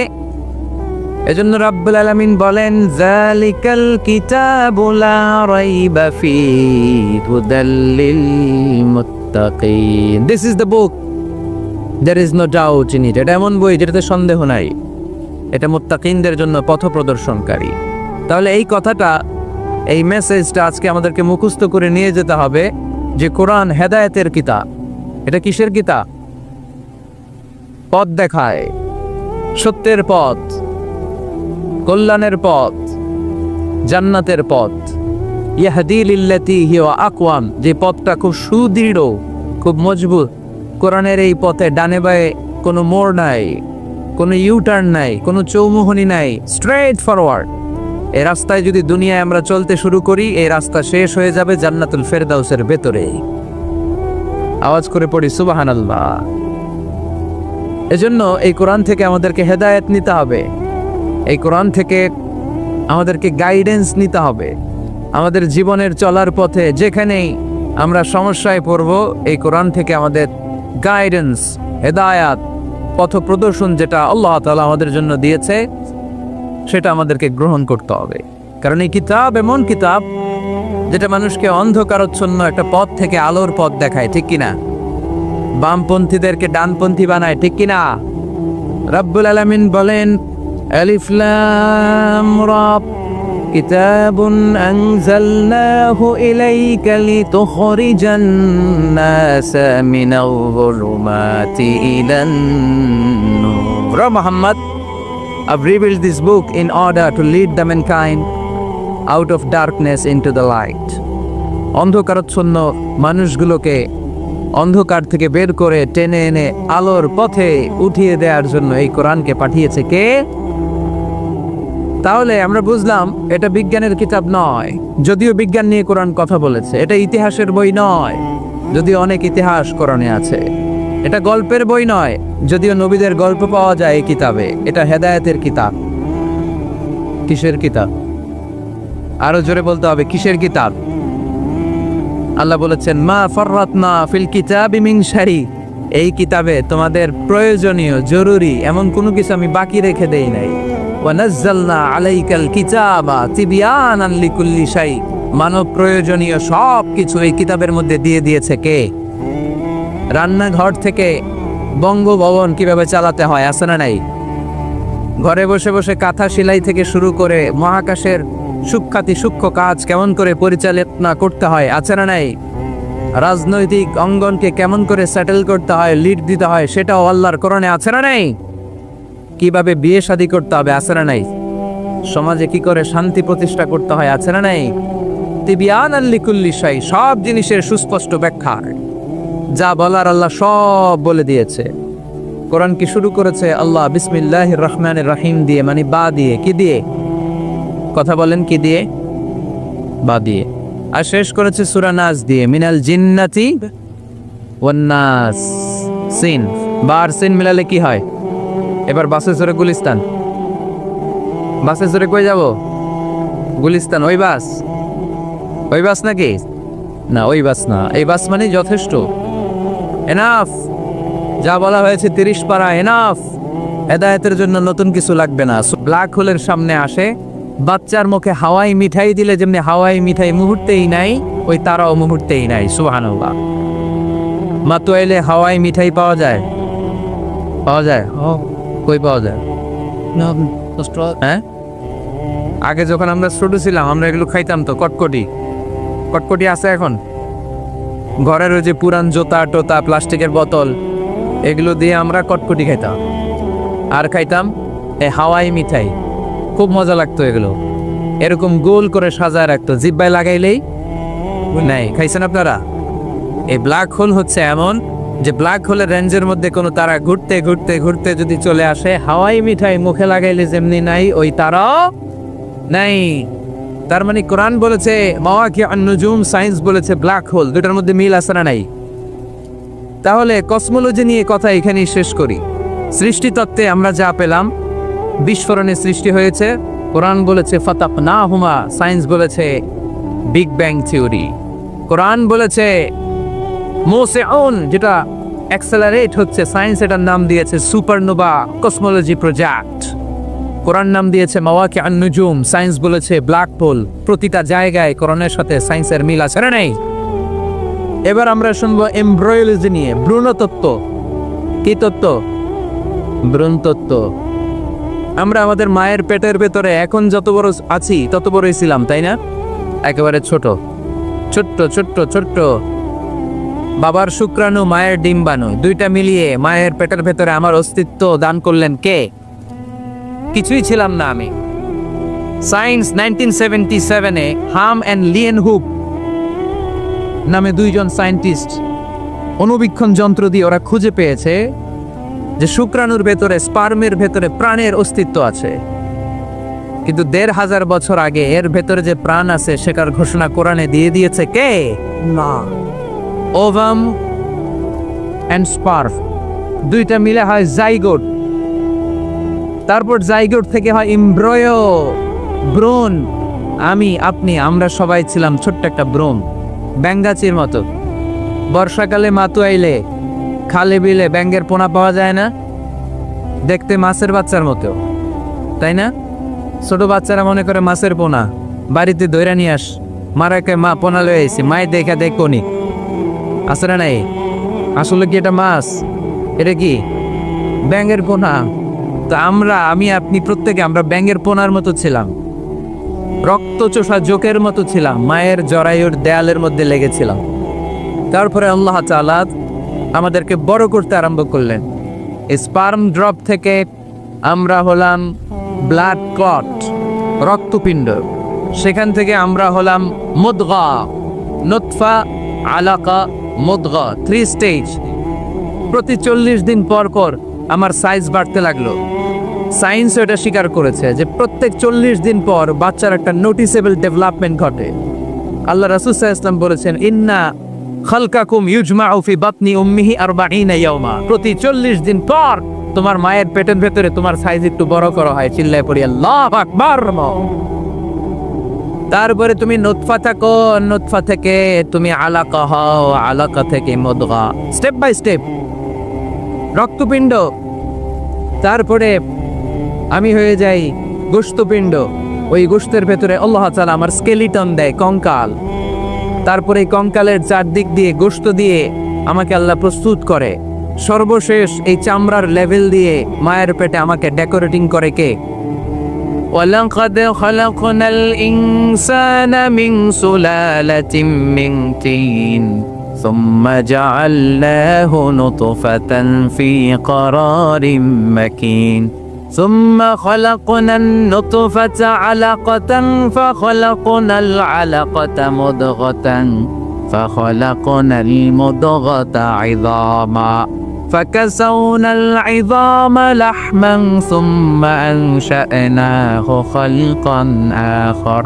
এজন্য রব্বুল আলামিন বলেন, যালিকাল কিতাবু লা রাইবা ফীহি হুদাল লিল মুত্তাকিন। This is the book, there is no doubt in it. এটা এমন বই যেটাতে সন্দেহ নাই। এটা মুত্তাকিনদের জন্য পথপ্রদর্শনকারী। তাহলে এই কথাটা, এই মেসেজটা আজকে আমাদেরকে মুখস্থ করে নিয়ে যেতে হবে যে কোরআন হেদায়েতের কিতাব। এটা কিসের কিতাব? পথ দেখায়, সত্যের পথ, কল্যাণের পথ, জান্নাতের পথ। ইয়াহদি লিল্লাতি হিয়া আকওয়াম, যে পথটা খুব সুদৃঢ়, খুব মজবুত। কোরআনের এই পথে ডানে বায়ে কোনো মোড় নাই, কোনো ইউটার্ন নাই, কোনো চৌমুহনী নাই, স্ট্রেট ফরওয়ার্ড। এই রাস্তায় যদি দুনিয়ায় আমরা চলতে শুরু করি, এই রাস্তা শেষ হয়ে যাবে জান্নাতুল ফেরদাউসের ভেতরে। আওয়াজ করে পড়ি সুবহানাল্লাহ। এজন্য এই কোরআন থেকে আমাদেরকে হেদায়েত নিতে হবে, এই কোরআন থেকে আমাদেরকে গাইডেন্স নিতে হবে। আমাদের জীবনের চলার পথে যেখানেই আমরা সমস্যায় পড়ব, এই কোরআন থেকে আমাদের গাইডেন্স, হেদায়াত, পথ প্রদর্শন যেটা আল্লাহ তাআলা আমাদের জন্য দিয়েছে, সেটা আমাদেরকে গ্রহণ করতে হবে। কারণ এই কিতাব এমন কিতাব যেটা মানুষকে অন্ধকারচ্ছন্ন একটা পথ থেকে আলোর পথ দেখায়, ঠিক কিনা? বামপন্থীদেরকে ডানপন্থী বানায়, ঠিক কিনা? রব্বুল আলামিন বলেন, আলিফ লাম রা, কিতাবুন আনজালনাহু ইলাইকা লিতুখরিজান নাসা মিনাল যুলুমাতি ইলান নূর। Muhammad, I've revealed this book in order to lead the mankind out of darkness into the light. অন্ধকারাচ্ছন্ন মানুষগুলোকে অন্ধকার থেকে বের করে টেনে এনে আলোর পথে উঠিয়ে দেওয়ার জন্য এই কোরআনকে পাঠিয়েছে কে? তাহলে আমরা বুঝলাম এটা বিজ্ঞানের কিতাব নয়, যদিও বিজ্ঞান নিয়ে কোরআন কথা বলেছে। এটা ইতিহাসের বই নয়, যদিও অনেক ইতিহাস কোরআনে আছে। এটা গল্পের বই নয়, যদিও নবীদের গল্প পাওয়া যায় এই কিতাবে। এটা হেদায়েতের কিতাব। কিসের কিতাব? আরো জোরে বলতে হবে, কিসের কিতাব? আল্লাহ বলেছেন, মা ফাররাতনা ফিল কিতাবি মিন শাই। এই কিতাবে তোমাদের প্রয়োজনীয়, জরুরি এমন কোনো কিছু আমি বাকি রেখে দেই নাই। ওয়ানাজ্জালনা আলাইকাল কিতাবা তিবয়ানান লিকুল্লি শাই। মানব প্রয়োজনীয় সব কিছু এই কিতাবের মধ্যে দিয়ে দিয়েছে কে? রান্নাঘর থেকে বঙ্গভবন কিভাবে চালাতে হয় আছে না নাই? ঘরে বসে বসে কাঁথা সেলাই থেকে শুরু করে মহাকাশের সূক্ষ্ম কাজ কেমন করে পরিচালনা করতে হয় আছে না নাই? রাজনৈতিক অঙ্গনকে কেমন করে সেটেল করতে হয়, লিড দিতে হয়, সেটাও আল্লাহর কোরআনে আছে না নাই? কিভাবে বিয়ে শাদী করতে হবে আছে না নাই? সমাজে কি করে শান্তি প্রতিষ্ঠা করতে হয় আছে না নাই? তিবিয়ানান লিকুল্লি শাই, সব জিনিসের সুস্পষ্ট ব্যাখ্যা, যা বলার আল্লাহ সব বলে দিয়েছে। কোরআন কি শুরু করেছে আল্লাহ বিসমিল্লাহির রহমানির রহিম দিয়ে, মানে বা দিয়ে। কি দিয়ে? কথা বলেন, কি দিয়ে? বা দিয়ে। আর শেষ করেছে সূরা নাস দিয়ে, মিনাল জিন্নাতি ওয়ান নাস। সিন বা আর সিন মিলালে কি হয়? এবার বাসে চড়ে গুলিস্তান। বাসে চড়ে কই যাব? গুলিস্তান। ওই বাস? ওই বাস নাকি? না, ওই বাস না। এই বাস মানে যথেষ্ট, এনাফ। যা বলা হয়েছে 30 পারা এনাফ। হেদায়েতের জন্য নতুন কিছু লাগবে না। ব্ল্যাক হোলের সামনে আসে, বাচ্চার মুখে হাওয়াই মিঠাই দিলে যেমনি হাওয়াই মিঠাই মুহূর্তেই নাই, ওই তারাও মুহূর্তেই নাই। সুবহানাল্লাহ। মাতুয়াইলে হাওয়াই মিঠাই পাওয়া যায়? পাওয়া যায়? কই পাওয়া যায়? হ্যাঁ, আগে যখন আমরা ছোট ছিলাম আমরা এগুলো খাইতাম তো। কটকটি, কটকটি আছে এখন? ঘরের ওই যে পুরান জোতা টোতা, প্লাস্টিকের বোতল, এগুলো দিয়ে আমরা কটকটি খাইতাম। আর খাইতাম এই হাওয়াই মিঠাই, খুব মজা লাগতো। এগুলো এরকম গোল করে সাজায় রাখতো, জিব্বায় লাগাইলেই নাই। খাইছেন আপনারা? এই ব্ল্যাক হোল হচ্ছে এমন যে ব্ল্যাক হোলের রেঞ্জের মধ্যে কোনো তারা ঘুরতে ঘুরতে ঘুরতে যদি চলে আসে, হাওয়াই মিঠাই মুখে লাগাইলে যেমনি নাই, ওই তারাও নাই। তার মানে কোরআন বলেছে মাওয়াকিআন নুজুম, সায়েন্স বলেছে ব্ল্যাক হোল। দুটার মধ্যে মিল আছে না নাই? তাহলে কসমোলজি নিয়ে কথা এখানেই শেষ করি। সৃষ্টিতত্ত্বে আমরা যা পেলাম, বিস্ফোরণে সৃষ্টি হয়েছে। কোরআন বলেছে ফাতাকনাহুমা, সায়েন্স বলেছে বিগ ব্যাং থিওরি। কোরআন বলেছে মোসেউন, যেটা অ্যাক্সেলারেট হচ্ছে, সায়েন্স এটার নাম দিয়েছে সুপারনোভা কসমোলজি প্রজেক্ট। কোরআন নাম দিয়েছে মাওয়াকিআন নুজুম, সায়েন্স বলেছে ব্ল্যাক হোল। প্রতিটা জায়গায় কোরআনের সাথে সায়েন্সের মিল আছে না নাই? এবার আমরা শুনবো এমব্রয়োলজি নিয়ে, ভ্রূণতত্ত্ব। কি তত্ত্ব? ভ্রূণতত্ত্ব। আমরা আমাদের মায়ের পেটের ভেতরে এখন যত বড় আছি তত বড়ই ছিলাম, তাই না? একেবারে ছোট ছোট্ট ছোট্ট ছোট্ট। বাবার শুক্রাণু, মায়ের ডিম্বাণু, দুইটা মিলিয়ে মায়ের পেটের ভেতরে আমার অস্তিত্ব দান করলেন কে? কিছুই ছিলাম না আমি। সায়েন্স 1977-এ হাম অ্যান্ড লিয়েন হুক নামে দুইজন সায়েন্টিস্ট অনুবীক্ষণ যন্ত্র দিয়ে ওরা খুঁজে পেয়েছে যে শুক্রাণুর ভেতরে, স্পার্মের ভেতরে প্রাণের অস্তিত্ব আছে। কিন্তু 1500 বছর আগে এর ভেতরে যে প্রাণ আছে সেটার ঘোষণা কোরআনে দিয়ে দিয়েছে কে? না। ওভাম অ্যান্ড স্পার্ম দুইটা মিলে হয় জাইগোট। তারপর জাইগোট থেকে হয় এমব্রয়ো, ভ্রূণ। আমি, আপনি, আমরা সবাই ছিলাম ছোট্ট একটা ভ্রূণ, ব্যাঙ্গাচির মতো। বর্ষাকালে মাতুয়াইলে খালে বিলে ব্যাঙ্গের পোনা পাওয়া যায় না? দেখতে মাছের বাচ্চার মতো, তাই না? ছোট বাচ্চারা মনে করে মাছের পোনা, বাড়িতে ধইরা নিয়ে আস, মারাকে মা পোনা লয়ে আইছি, মায় দেখা দেখনি আসলে নাই। আসলে কি এটা মাছ? এটা কি ব্যাঙ্গের পোনা? তো আমরা, আমি, আপনি, প্রত্যেকে আমরা ব্যাঙ্গের পোনার মতো ছিলাম, রক্তচোষা জোকের মতো ছিলাম, মায়ের জরায়ুর দেয়ালের মধ্যে লেগেছিলাম। তারপরে আল্লাহ তাআলা আমাদেরকে বড় করতে আরম্ভ করলেন। স্পার্ম ড্রপ থেকে আমরা হলাম ব্লাড ক্লট, রক্তপিণ্ড। সেখান থেকে আমরা হলাম মুদগা, নুতফা, আলাকা, মুদগা, 3 স্টেজ। প্রতি 40 দিন পর পর আমার সাইজ বাড়তে লাগলো। সায়েন্স এটা স্বীকার করেছে যে প্রত্যেক 40 দিন পর বাচ্চার একটা নোটিসেবল ডেভেলপমেন্ট ঘটে। আল্লাহ রাসূল সাল্লাল্লাহু আলাইহি ওয়াসাল্লাম বলেছেন ইন্না খালকাকুম ইউজমাউ ফি বাতনি উম্মিহি 40 ইয়াওমা। প্রতি 40 দিন পর তোমার মায়ের পেটের ভেতরে তোমার সাইজ একটু বড় করা হয়। চিল্লায় পড়ি আল্লাহু আকবার। তারপরে তুমি নুতফা থাকো, নুতফা থেকে তুমি আলাকা হও, আলাকা থেকে মুদগা, স্টেপ বাই স্টেপ রক্তপিণ্ড। তারপরে আমি হয়ে যাই গোশতপিণ্ড, ওই গোশতের ভেতরে আল্লাহ তাআলা আমার স্কেলিটন দেয়, কঙ্কাল। তারপরে এই কঙ্কালের চারদিক দিয়ে গোশত দিয়ে আমাকে আল্লাহ প্রস্তুত করে। সর্বশেষ এই চামড়ার লেভেল দিয়ে মায়ের পেটে আমাকে ডেকোরেটিং করে কে? وَلَقَدْ خَلَقْنَا الْإِنسَانَ مِنْ سُلَالَةٍ مِنْ طِينٍ ثُمَّ جَعَلْنَاهُ نُطْفَةً فِي قَرَارٍ مَكِينٍ ثُمَّ خَلَقْنَا النُّطْفَةَ عَلَقَةً فَخَلَقْنَا الْعَلَقَةَ مُضْغَةً فَخَلَقْنَا الْمُضْغَةَ عِظَامًا فكسونا العظام لحما ثم أنشأناه خلقا آخر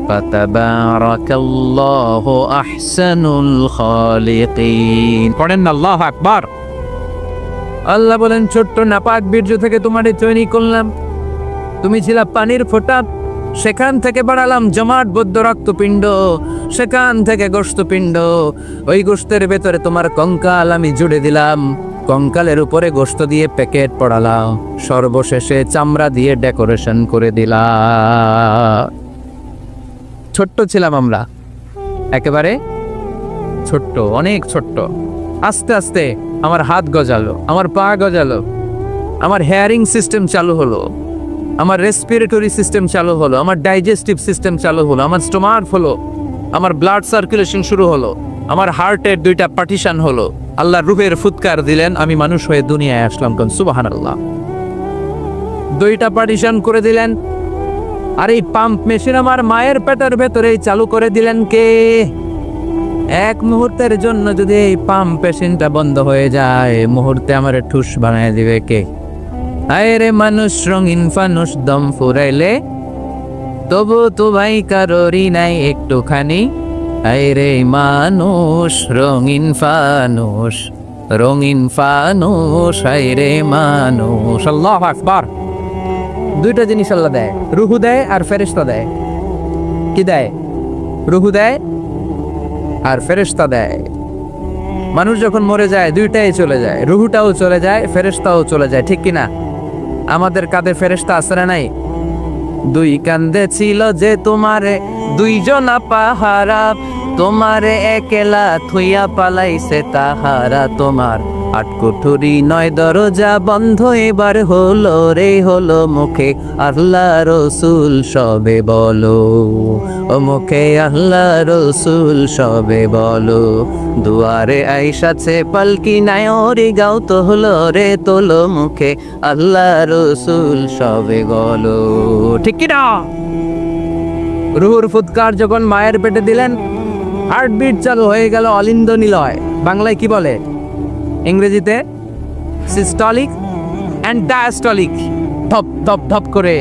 فتبارك الله أحسن الخالقين পড়েন আল্লাহু আকবার। আল্লাহ বলেন, ছোট্ট নাপাক বীর্য থেকে তোমারে তৈরি করলাম, তুমি ছিলা পানির ফোঁটা, সেখান থেকে বাড়ালাম জমাট বদ্ধ রক্তপিণ্ড, সেখান থেকে গোশতপিণ্ড, ওই গোশতের ভেতরে তোমার কঙ্কাল আমি জুড়ে দিলাম, কঙ্কালের উপরে গোশত দিয়ে প্যাকেট পড়ালাম, সর্বশেষে চামড়া দিয়ে ডেকোরেশন করে দিলাম। ছোট্ট ছিলাম আমরা, একেবারে ছোট্ট, অনেক ছোট্ট। আস্তে আস্তে আমার হাত গজালো, আমার পা গজালো, আমার হেয়ারিং সিস্টেম চালু হলো, আমার রেসপিরেটরি সিস্টেম চালু হলো, আমার ডাইজেস্টিভ সিস্টেম চালু হলো, আমার স্টোমাক হলো, আমার ব্লাড সার্কুলেশন শুরু হলো, আমার হার্টের দুইটা পার্টিশন হলো। আল্লাহ রূহের ফুৎকার দিলেন, আমি মানুষ হয়ে দুনিয়ায় আসলাম। কোন সুবহানাল্লাহ। দুইটা পার্টিশন করে দিলেন। আর এই পাম্প মেশিন আমার মায়ের পেটের ভেতরেই চালু করে দিলেন কে? এক মুহূর্তের জন্য যদি এই পাম্প মেশিনটা বন্ধ হয়ে যায়, মুহূর্তে আমার ঠুস বানায় দিবে কে? আরে মানুষ রঙিন ফানুষ, দম ফুরাইলে তবু তো ভাই কারোরই নাই একটুখানি। আরে মানুষ রঙিন ফানুষ, রঙিন ফানুষ, আরে মানুষ। আল্লাহু আকবার। দুইটা জিনিস আল্লাহ দেয়, রুহু দেয় আর ফেরেশতা দেয়। কি দেয়? রুহু দেয় আর ফেরেশতা দেয়। মানুষ যখন মরে যায় দুইটাই চলে যায়, রুহুটাও চলে যায়, ফেরেশতাও চলে যায়, ঠিক কিনা? আমাদের কাঁধে ফেরেশতা আছে না নাই? দুই কান্দে ছিল যে তোমারে দুইজনা পাহারা, তোমারে একলা থুইয়া পালাইছে তাহারা, তোমার আটকুঠুরি নয় দরজা বন্ধ এবার হলো রে, হলো মুখে আল্লাহ রসুল সবে বলো, ও মুখে আল্লাহ রসুল সবে বলো, দুয়ারে আইসাছে পালকি নায়রি গাও তো হলো রে, তোলো মুখে আল্লাহ রসুল সবে বলো, ঠিক কি না? রুহুর ফুৎকার যখন মায়ের পেটে দিলেন, হার্টবিট চালু হয়ে গেল, অলিন্দ নিলয়। বাংলায় কি বলে? ইংরেজিতে সিস্টলিক অ্যান্ড ডায়াস্টলিক। ধপ ধপ ধপ করে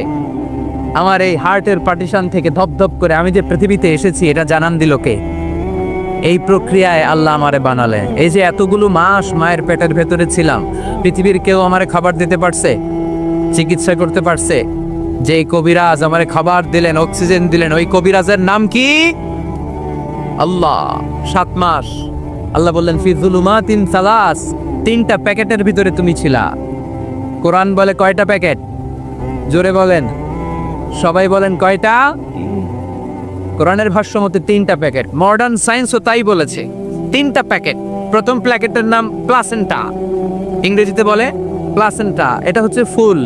আমার এই হার্টের পার্টিশন থেকে ধপ ধপ করে আমি যে পৃথিবীতে এসেছি এটা জানান দিল কে? এই প্রক্রিয়ায় আল্লাহ আমারে বানালেন। এই যে এতগুলো মাস মায়ের পেটের ভেতরে ছিলাম, পৃথিবীর কেউ আমারে খাবার দিতে পারছে, চিকিৎসা করতে পারছে? যে কবিরাজ আমারে খাবার দিলেন, অক্সিজেন দিলেন, ওই কবিরাজের নাম কি? আল্লাহ। 7 মাস আল্লাহ বললেন ফি যুলুমাতিন সালাস, 3টা প্যাকেটের ভিতরে তুমি ছিলা। কোরআন বলে কয়টা প্যাকেট? জোরে বলেন, সবাই বলেন কয়টা? কোরআনের ভাষ্য মতে 3টা প্যাকেট। মডার্ন সায়েন্সও তাই বলেছে, 3টা প্যাকেট। প্রথম প্যাকেটের নাম প্লাসেন্টা, ইংরেজিতে বলে প্লাসেন্টা। এটা হচ্ছে ফুল।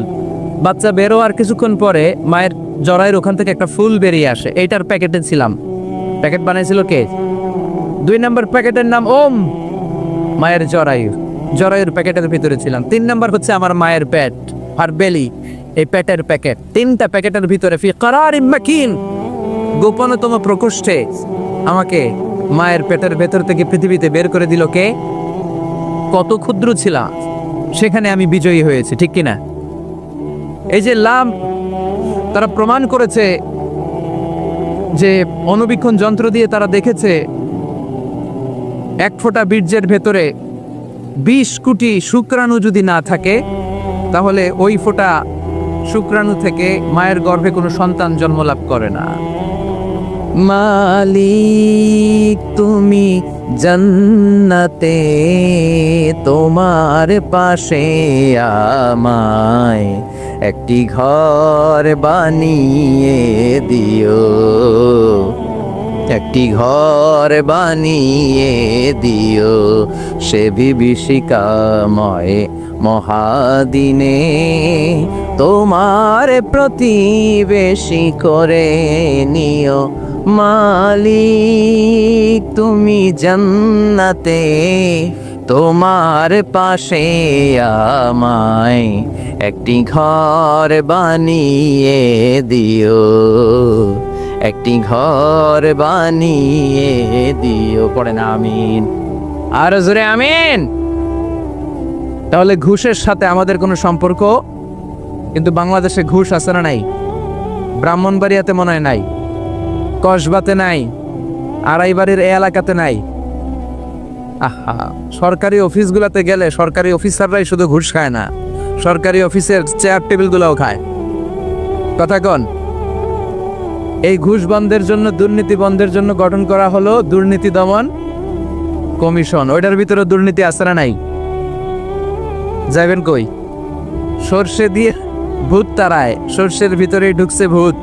বাচ্চা বেরো আর কিছুক্ষণ পরে মায়ের জরায়ের ওখান থেকে একটা ফুল বেরিয়ে আসে, এইটার প্যাকেটে ছিলাম। প্যাকেট বানাইছিল কে? 2 নম্বর প্যাকেটের নাম ওম, মায়ের জরায়ুর প্যাকেটের ভিতরে ছিলাম। 3 নম্বর হচ্ছে আমার মায়ের পেট, আর বেলি, এই পেটের প্যাকেট। 3টা প্যাকেটের ভিতরে ফি করারিম মাকিন, গোপনতম প্রকোষ্ঠে আমাকে মায়ের পেটের ভেতর থেকে পৃথিবীতে বের করে দিল কে? কত ক্ষুদ্র ছিলাম, সেখানে আমি বিজয়ী হয়েছি, ঠিক কিনা? এই যে লাম, তারা প্রমাণ করেছে যে অণুবীক্ষণ যন্ত্র দিয়ে তারা দেখেছে 1 ফোঁটা বীর্যের ভেতরে 20 কোটি শুক্রাণু যদি না থাকে, তাহলে ওই ফোঁটা শুক্রাণু থেকে মায়ের গর্ভে কোনো সন্তান জন্ম লাভ করে না। মালিক তুমি জান্নাতে, তোমার পাশে আমায় একটি ঘর বানিয়ে দিও, একটি ঘর বানিয়ে দিও সে বিভীষিকাময় মহাদিনে, তোমার প্রতিবেশী করে নিও মালিক তুমি জান্নাতে, তোমার পাশে আমায় একটি ঘর বানিয়ে দিও, একটি ঘর বানিয়ে দিও। পড়েন আমিন, আর জোরে আমিন। তাহলে ঘুষের সাথে আমাদের কোনো সম্পর্ক, কিন্তু বাংলাদেশে ঘুষ আছে না নাই? ব্রাহ্মণবাড়িয়াতে মনে হয় নাই, কসবাতে নাই, আড়াইবাড়ির এই এলাকাতে নাই। আহা, সরকারি অফিসগুলোতে গেলে সরকারি অফিসাররাই শুধু ঘুষ খায় না, সরকারি অফিসের চেয়ার টেবিলগুলোও খায়। কথা কন। এই ঘুষ বন্ধের জন্য, দুর্নীতি বন্ধের জন্য গঠন করা হলো দুর্নীতি দমন কমিশন। ওইটার ভিতরে দুর্নীতি আছে না নাই? যাবেন কই? সর্ষে দিয়ে ভূত তাড়ায়, সর্ষের ভিতরে ঢুকছে ভূত।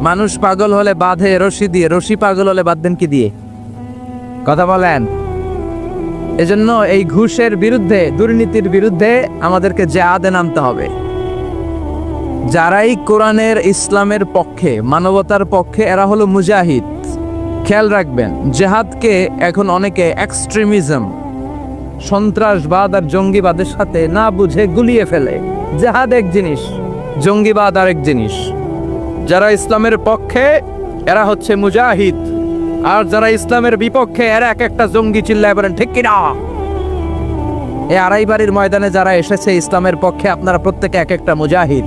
মানুষ পাগল হলে বাঁধে রশি দিয়ে, রশি পাগল হলে বাঁধবেন কি দিয়ে? কথা বলেন। এজন্য এই ঘুষের বিরুদ্ধে, দুর্নীতির বিরুদ্ধে আমাদেরকে জেহাদে নামতে হবে। যারাই কোরআনের, ইসলামের পক্ষে, মানবতার পক্ষে, এরা হলো মুজাহিদ। খেয়াল রাখবেন, জেহাদকে এখন অনেকে এক্সট্রিমিজম, সন্ত্রাসবাদ আর জঙ্গিবাদের সাথে না বুঝে গুলিয়ে ফেলে। জেহাদ এক জিনিস, জঙ্গিবাদ আরেক জিনিস। যারা ইসলামের পক্ষে এরা হচ্ছে মুজাহিদ, আর যারা ইসলামের বিপক্ষে এরা এক একটা জঙ্গি। চিল্লায় বলেন ঠিক কিনা? এই আড়াইবাড়ির ময়দানে যারা এসেছে ইসলামের পক্ষে, আপনারা প্রত্যেকে এক একটা মুজাহিদ।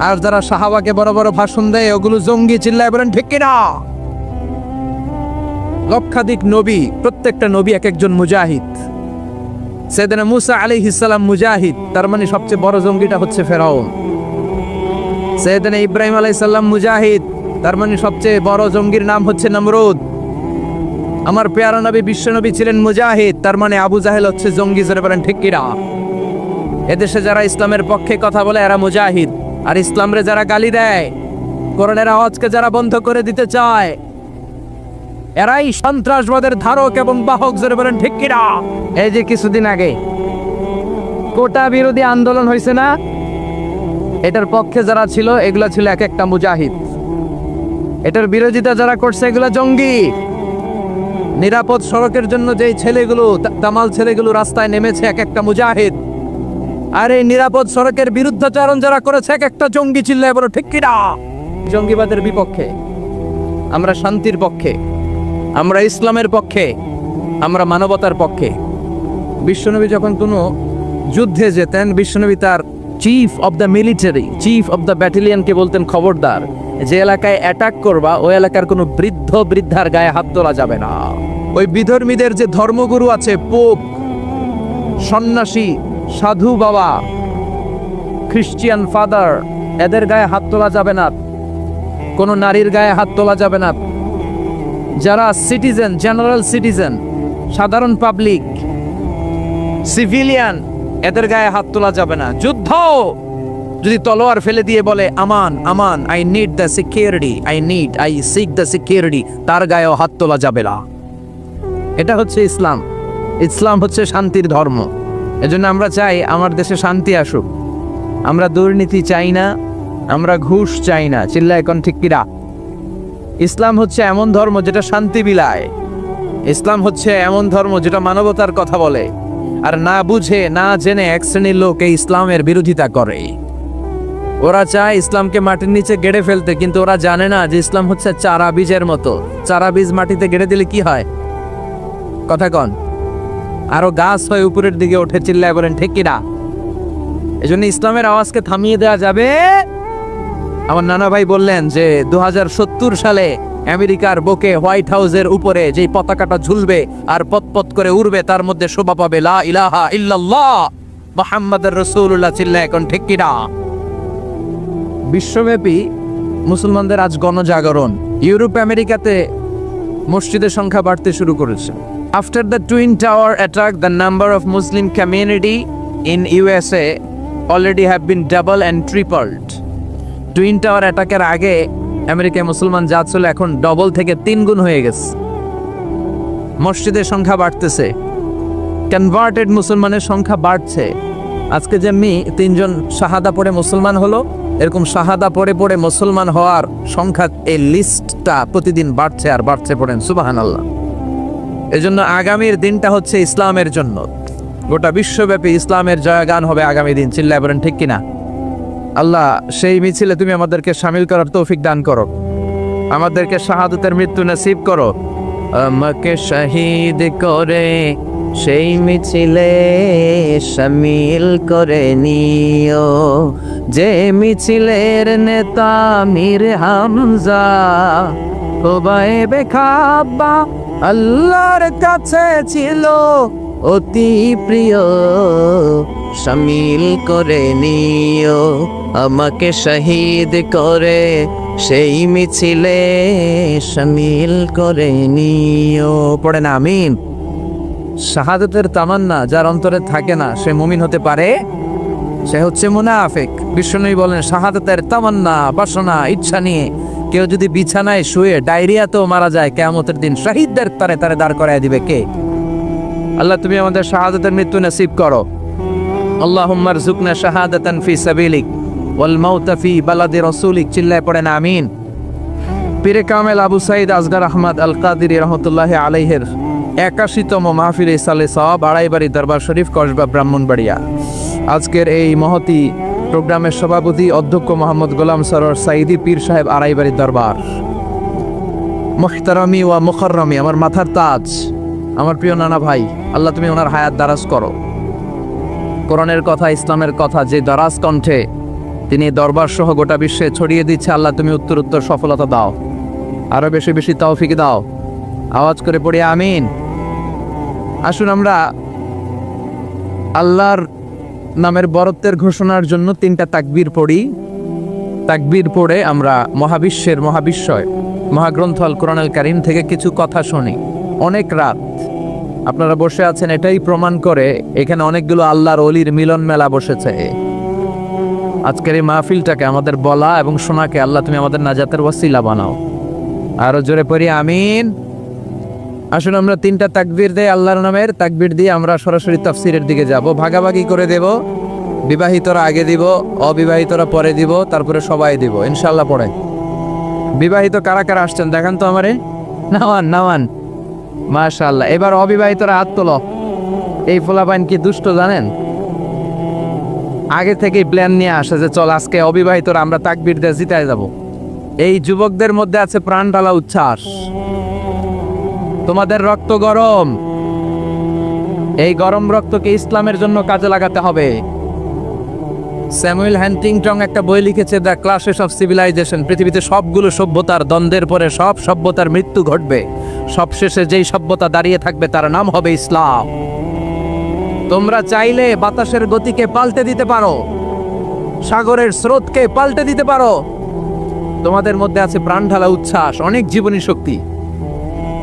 আর যারা সাহাবাকে বড় বড় ভাষণ দেয় ওগুলো জঙ্গি। চিল্লায় বলেন ঠিক কিনা? লক্ষাধিক নবী, প্রত্যেকটা নবী এক একজন মুজাহিদ। সাইয়েদনা মুসা আলাইহিস সালাম মুজাহিদ, তার মানে সবচেয়ে বড় জঙ্গিটা হচ্ছে ফেরাউন। সাইয়েদনা ইব্রাহিম আলাইহিস সালাম মুজাহিদ, তার মানে সবচেয়ে বড় জঙ্গির নাম হচ্ছে নমরুদ। আমার পেয়ারা নবী, বিশ্ব নবী ছিলেন মুজাহিদ, তার মানে আবু জাহেল হচ্ছে জঙ্গি। জোরে বলেন ঠিক কিনা? এদেশে যারা ইসলামের পক্ষে কথা বলে এরা মুজাহিদ, আর ইসলামরে যারা গালি দেয়, কোরআনের আওয়াজকে যারা বন্ধ করে দিতে চায়, এরাই সন্ত্রাসবাদের ধারক এবং বাহক। জোরে বলেন ঠিক কিনা? এই যে কিছুদিন আগে কোটা বিরোধী আন্দোলন হয়েছে না, এটার পক্ষে যারা ছিল এগুলা ছিল এক একটা মুজাহিদ। এটার বিরোধিতা যারা করছে এগুলা জঙ্গি। নিরাপদ সড়কের জন্য যেই ছেলেগুলো, তামাল ছেলেগুলো রাস্তায় নেমেছে, এক একটা মুজাহিদ। আর এই নিরাপদ সড়কের বিরুদ্ধাচরণ যারা করেছে এক একটা জঙ্গি। চিল্লায় বলো ঠিক কিনা? জঙ্গিবাদের বিপক্ষে, আমরা শান্তির পক্ষে, আমরা ইসলামের পক্ষে, আমরা মানবতার পক্ষে। বিশ্বনবী যখন কোনো যুদ্ধে যেতেন, বিশ্বনবী তার chief of the military, chief of the ব্যাটালিয়নকে বলতেন, খবরদার, যে এলাকায় অ্যাটাক করবা ওই এলাকার কোনো বৃদ্ধ বৃদ্ধার গায়ে হাত তোলা যাবে না। ওই বিধর্মীদের যে ধর্মগুরু আছে, পোপ, সন্ন্যাসী, সাধু বাবা, খ্রিস্টিয়ান ফাদার, এদের গায়ে হাত তোলা যাবে না। কোনো নারীর গায়ে হাত তোলা যাবে না। যারা সিটিজেন, জেনারেল সিটিজেন, সাধারণ পাবলিক, সিভিলিয়ান, এদের গায়ে হাত তোলা যাবে না। যুদ্ধ যদি তলোয়ার ফেলে দিয়ে বলে আমান আমান, I need the security, I seek the security, তার গায়েও হাত তোলা যাবে না। এটা হচ্ছে ইসলাম। ইসলাম হচ্ছে শান্তির ধর্ম। এজন্য আমরা চাই আমার দেশে শান্তি আসুক। আমরা দুর্নীতি চাই না, আমরা ঘুষ চাই না। চিল্লা এখন ঠিক কিনা? ইসলাম হচ্ছে এমন ধর্ম যেটা শান্তি বিলায়। ইসলাম হচ্ছে এমন ধর্ম যেটা মানবতার কথা বলে। আর না বুঝে, না জেনে এক শ্রেণীর লোক এই ইসলামের বিরোধিতা করে। ওরা চায় ইসলামকে মাটির নিচে গেড়ে ফেলতে, কিন্তু ওরা জানে না যে ইসলাম হচ্ছে চারা বীজের মতো। চারা বীজ মাটিতে গেড়ে দিলে কি হয়? কথা কন। আরো গাছ হয়ে উপরের দিকে ওঠে। চিল্লায় বলেন ঠিক কিনা? এজন্য ইসলামের আওয়াজকে থামিয়ে দেওয়া যাবে। আমার নানা ভাই বললেন যে 2070 সালে আমেরিকার বুকে হোয়াইট হাউসের উপরে যে পতাকাটা ঝুলবে আর পতপত করে উড়বে, তার মধ্যে শোভা পাবে লা ইলাহা ইল্লাল্লাহ মুহাম্মাদুর রাসূলুল্লাহ। চিল্লায় এখন ঠিক কিনা? বিশ্বব্যাপী মুসলমানদের আজ গণজাগরণ। ইউরোপ, আমেরিকাতে মসজিদের সংখ্যা বাড়তে শুরু করেছে। After the Twin Tower attack, the number of Muslim community in USA already have been double and tripled. Twin tower অ্যাটাকের আগে আমেরিকায় মুসলমান জাত ছিল, এখন ডবল থেকে 3 গুণ হয়ে গেছে। মসজিদের সংখ্যা বাড়তেছে, কনভার্টেড মুসলমানের সংখ্যা বাড়ছে। আজকে যেমনি 3 জন শাহাদা পড়ে মুসলমান হলো, এরকম শাহাদা পড়ে পড়ে মুসলমান হওয়ার সংখ্যা, এই লিস্টটা প্রতিদিন বাড়ছে আর বাড়ছে। পড়েন সুবহানাল্লাহ। এজন্য আগামীর দিনটা হচ্ছে ইসলামের জন্য, গোটা বিশ্বব্যাপী ইসলামের জয়গান হবে আগামী দিন। চিল্লায় বলেন ঠিক কিনা? আল্লাহ সেই মিছিলে তুমি আমাদেরকে শামিল করার তৌফিক দান করো, আমাদেরকে শাহাদাতের মৃত্যু নসিব করো। আমাকে শহীদ করে সেই মিছিলে শামিল করে নিও, যে মিছিলের নেতা মীর হামজা ওবায়ে খাব্বা আল্লাহর কাছে ছিল অতি প্রিয়। শামিল করে নিও আমাকে শহীদ করে সেই মিছিলে শামিল করে নিও। পড়েন আমিন। শাহাদাতের তামান্না যার অন্তরে থাকে না, সে মুমিন হতে পারে? সে হচ্ছে মুনাফিক। বিশ্বনবী বলেন, শাহাদাতের তামান্না, বাসনা, ইচ্ছা নিয়ে কেউ যদি বিছানায় শুয়ে ডায়রিয়াতেও মারা যায়, কিয়ামতের দিন শহীদদের তারে তারে দাঁড় করায় দিবে কে? আল্লাহ তুমি আমাদের শাহাদাতের মৃত্যু নসিব করো। আল্লাহুম্মা রযুকনা শাহাদাতান ফি সাবিলিক ওয়াল মাউতা ফি বালাদি রাসূলিক। চিল্লায় পড়েন আমিন। পীরে কামেল আবু সাঈদ আসগার আহমদ আল কাদিরি রহমতুল্লাহি আলাইহির 81তম মাহফিলে ইসালে সওয়াব, আড়াইবাড়ি দরবার শরীফ, কসবা, ব্রাহ্মণবাড়িয়া। আজকের এই মহতি প্রোগ্রামের সভাপতি অধ্যক্ষ মোহাম্মদ গোলাম সরোয়ার সাঈদী পীর সাহেব, আড়াইবাড়ি দরবার। মুহতারামি ওয়া মুকাররমি, আমার মাথার তাজ, আমার প্রিয় নানা ভাই, আল্লাহ তুমি ওনার হায়াত দারাজ করো। কোরআনের কথা, ইসলামের কথা যে দারাজ কণ্ঠে তিনি দরবার সহ গোটা বিশ্বে ছড়িয়ে দিচ্ছে, আল্লাহ তুমি উত্তর উত্তর সফলতা দাও, আরো বেশি বেশি তৌফিক দাও। আওয়াজ করে পড়ি আমিন। আসুন আমরা আল্লাহর নামের বরত্বের ঘোষণার জন্য 3টা তাকবীর পড়ি। তাকবীর পড়ে আমরা মহাবিশ্বের মহাবিশ্বয় মহাগ্রন্থ আল কোরআনুল কারীম থেকে কিছু কথা শুনি। অনেক রাত আপনারা বসে আছেন, এটাই প্রমাণ করে এখানে অনেকগুলো আল্লাহর ওলির মিলন মেলা বসেছে। আজকের এই মাহফিলটাকে, আমাদের বলা এবং শোনাকে আল্লাহ তুমি আমাদের নাজাতের ওয়াসিলা বানাও। আরো জোরে পড়ি আমিন। আসুন আমরা 3টা তাকবীর দেই, আল্লাহর নামের তাকবীর দিয়ে আমরা সরাসরি তাফসীরের দিকে যাব। ভাগাভাগি করে দেব, বিবাহিতরা আগে দিব, অবিবাহিতরা পরে দিব, তারপরে সবাই দিব ইনশাআল্লাহ। পড়ে বিবাহিত কারা কারা আসছেন দেখান তো আমারে। নাওয়ান নাওয়ান, মাশাআল্লাহ। এবার অবিবাহিতরা হাত তোলো। এই ফোলাপাইন কি দুষ্ট জানেন, আগে থেকেই প্ল্যান নিয়ে আসে যে চল আজকে অবিবাহিতরা আমরা তাকবীর দিয়ে জিতায় যাব। এই যুবকদের মধ্যে আছে প্রাণ ঢালা উচ্ছ্বাস, তোমাদের রক্ত গরম, এই গরম রক্তকে ইসলামের জন্য কাজে লাগাতে হবে। স্যামুয়েল হ্যান্টিংটন একটা বই লিখেছে, দ্য ক্লাসেস অফ সিভিলাইজেশন। পৃথিবীতে সবগুলো সভ্যতার দ্বন্দ্বের পরে সব সভ্যতার মৃত্যু ঘটবে, সবশেষে যেই সভ্যতা দাঁড়িয়ে থাকবে তার নাম হবে ইসলাম। তোমরা চাইলে বাতাসের গতিকে পাল্টে দিতে পারো, সাগরের স্রোতকে পাল্টে দিতে পারো। তোমাদের মধ্যে আছে প্রাণ ঢালা উচ্ছ্বাস, অনেক জীবনী শক্তি।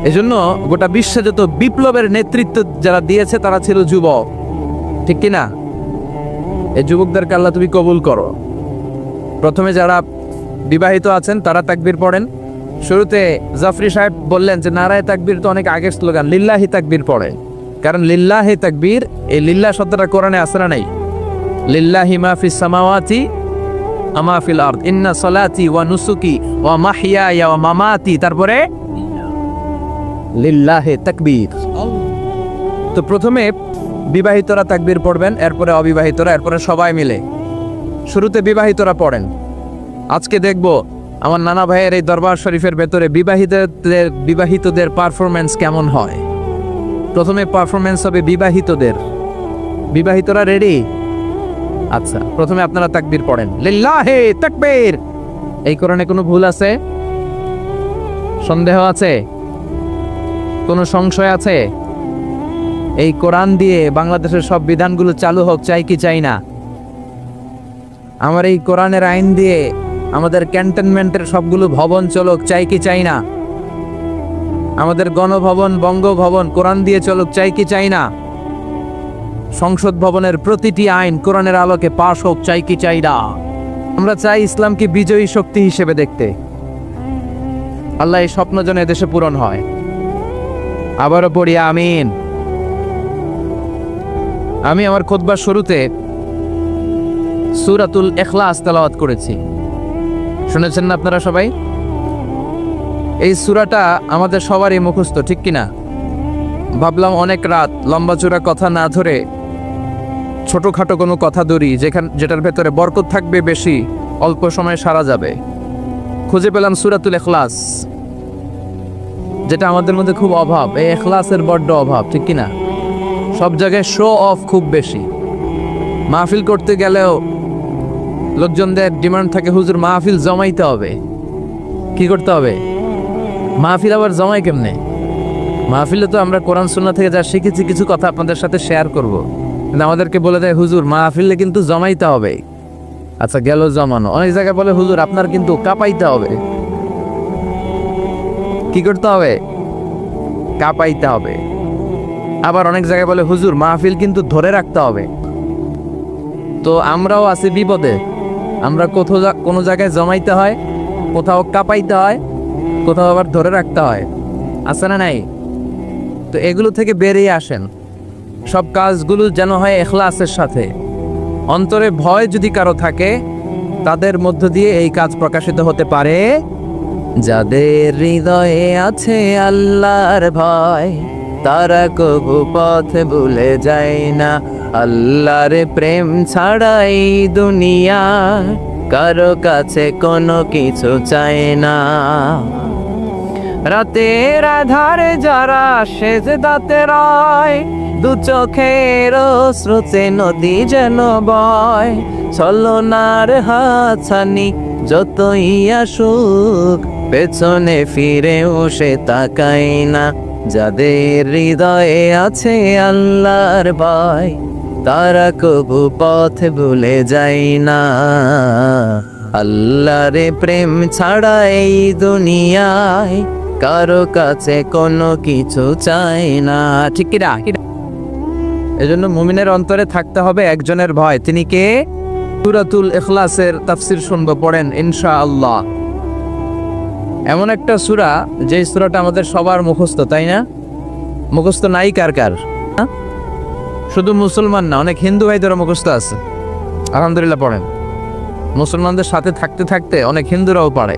এজন্য গোটা বিশ্বে যত বিপ্লবের নেতৃত্ব যারা দিয়েছে তারা ছিল যুবক, ঠিক কিনা? এই যুবকদেরকে আল্লাহ তুমি কবুল করো। প্রথমে যারা বিবাহিত আছেন তারা তাকবীর পড়েন। শুরুতে জাফরি সাহেব বললেন যে নারায়ে তাকবীর তো অনেক আগের স্লোগান, লিল্লাহি তাকবীর পড়ে। কারণ লিল্লাহি তাকবীর, এই লিল্লাহ শব্দটা কোরআনে আছে না নাই? লিল্লাহি মা ফিস সামাওয়াতি আমা ফিল আরদ, ইন্না সলাতি ওয়া নুসুকি ওয়া মাহইয়ায়া ওয়া মামাতি, তারপরে লিল্লাহি তাকবীর। তো প্রথমে বিবাহিতরা তাকবীর পড়বেন, এরপরে অবিবাহিতরা, এরপরে সবাই মিলে। শুরুতে বিবাহিতরা পড়েন। আজকে দেখব আমার নানা ভাইয়ের এই দরবার শরীফের ভেতরে বিবাহিতদের পারফরমেন্স কেমন হয়। প্রথমে পারফরমেন্স হবে বিবাহিতদের। বিবাহিতরা রেডি? আচ্ছা, প্রথমে আপনারা তাকবীর পড়েন, লিল্লাহি তাকবীর। এই কোরআনে কোনো ভুল আছে? সন্দেহ আছে? কোনো সংশয় আছে? এই কোরআন দিয়ে বাংলাদেশের সব বিধানগুলো চালু হোক, চাই কি চাই না? আমার এই কোরআনের আইন দিয়ে আমাদের ক্যান্টনমেন্টের সবগুলো ভবন চলুক, চাই কি চাই না? আমাদের গণভবন, বঙ্গভবন কোরআন দিয়ে চলুক, চাই কি চাই না? সংসদ ভবনের প্রতিটি আইন কোরআনের আলোকে পাশ হোক, চাই কি চাই না। আমরা চাই ইসলামকে বিজয়ী শক্তি হিসেবে দেখতে। আল্লাহ এই স্বপ্ন যেন এদেশে পূরণ হয়। আবারও পড়ি আমিন। আমি আমার খুতবার শুরুতে সূরাতুল ইখলাস তেলাওয়াত করেছি, শুনেছেন না আপনারা সবাই? এই সূরাটা আমাদের সবারই মুখস্থ, ঠিক কিনা? ভাবলাম অনেক রাত লম্বা চূড়া কথা না ধরে ছোটখাটো কোনো কথা ধরি, যেটার ভেতরে বরকত থাকবে বেশি, অল্প সময়ে সারা যাবে। খুঁজে পেলাম সূরাতুল ইখলাস, যেটা আমাদের মধ্যে খুব অভাব। এই ইখলাসের বড্ড অভাব, ঠিক কিনা? সব জায়গায় শো অফ খুব বেশি। মাহফিল করতে গেলেও লোকজনদের ডিমান্ড থাকে, হুজুর মাহফিল জমাইতে হবে। কি করতে হবে? মাহফিল আবার জমাই কেমনে? মাহফিলে তো আমরা কোরআন সুন্নাহ থেকে যা শিখেছি কিছু কথা আপনাদের সাথে শেয়ার করব, কিন্তু আমাদেরকে বলে দেয় হুজুর মাহফিলে কিন্তু জমাইতে হবে। আচ্ছা গেল জমানো। অনেক জায়গায় বলে হুজুর আপনার কিন্তু কাঁপাইতে হবে। কি করতে হবে? কাঁপাইতে হবে। আবার অনেক জায়গায় বলে হুজুর মাহফিল কিন্তু ধরে রাখতে হবে। তো আমরাও আছি বিপদে। আমরা কোনো জায়গায় জমাইতে হয়, কোথাও কাঁপাইতে হয়, কোথাও আবার ধরে রাখতে হয়, আছে না নাই? তো এগুলো থেকে বেরিয়ে আসেন। সব কাজগুলো যেন হয় ইখলাসের সাথে। অন্তরে ভয় যদি কারো থাকে, তাদের মধ্য দিয়ে এই কাজ প্রকাশিত হতে পারে। যাদের হৃদয়ে আছে আল্লাহর ভয়, তারা কবু পথ ভুলে যায় না। আল্লাহর প্রেম ছাড়া এই দুনিয়া কারো কাছে কোনো কিছু চায় না। রাতের আধারে যারা সেজদাতে রয়, দু চোখের স্রোতে নদী যেন বয়। ছলনার হাতছানি যতই আসুক, পেছনে ফিরেও সে তাকায় না। যাদের হৃদয়ে আছে আল্লাহর ভয়, তারা কবু পথ ভুলে যায় না। আল্লাহর প্রেম ছাড়া এই দুনিয়ায় কারো কাছে কোনো কিছু চায় না, ঠিক কিনা? এজন্য মুমিনের অন্তরে থাকতে হবে একজনের ভয়। তিনি কে? সূরাতুল ইখলাসের তাফসীর শুনবো, পড়েন ইনশাআল্লাহ। এমন একটা সূরা যে সূরাটা আমাদের সবার মুখস্থ, তাই না? মুখস্থ নাই কার কার? শুধু মুসলমান না, অনেক হিন্দু ভাইদেরও মুখস্থ আছে। আলহামদুলিল্লাহ পড়েন। মুসলমানদের সাথে থাকতে থাকতে অনেক হিন্দুরাও পড়ে,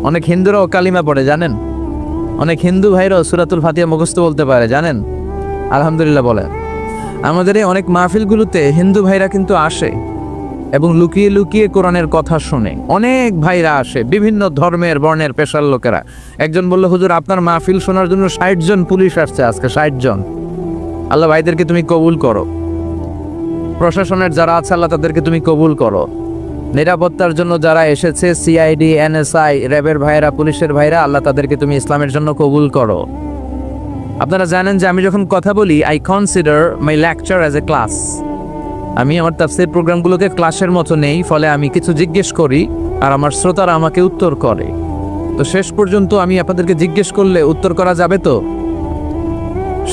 অনেক হিন্দুরাও কালিমা পড়ে, জানেন? অনেক হিন্দু ভাইরাও সূরাতুল ফাতিহা মুখস্থ বলতে পারে, জানেন? আলহামদুলিল্লাহ বলেন। আমাদের এই অনেক মাহফিলগুলোতে হিন্দু ভাইরা কিন্তু আসে এবং লুকিয়ে লুকিয়ে কোরআনের কথা শুনে। অনেক ভাইরা আসে, বিভিন্ন ধর্মের বর্ণের পেশার লোকেরা। একজন বলল হুজুর আপনার মাহফিল শোনার জন্য 60 জন পুলিশ আসছে আজকে, 60 জন। আল্লাহ ভাইদেরকে তুমি কবুল করো। প্রশাসনের যারা আছে আল্লাহ তাদেরকে তুমি কবুল করো। নিরাপত্তার জন্য যারা এসেছে, সিআইডি, এনএসআই, র্যাবের ভাইরা, পুলিশের ভাইরা, আল্লাহ তাদেরকে তুমি ইসলামের জন্য কবুল করো। আপনারা জানেন যে আমি যখন কথা বলি, I consider my lecture as a class. আমি আমার তাফসীর প্রোগ্রামগুলোকে ক্লাসের মতো নেই। ফলে আমি কিছু জিজ্ঞেস করি আর আমার শ্রোতারা আমাকে উত্তর করে। তো শেষ পর্যন্ত আমি আপনাদেরকে জিজ্ঞেস করলে উত্তর করা যাবে তো?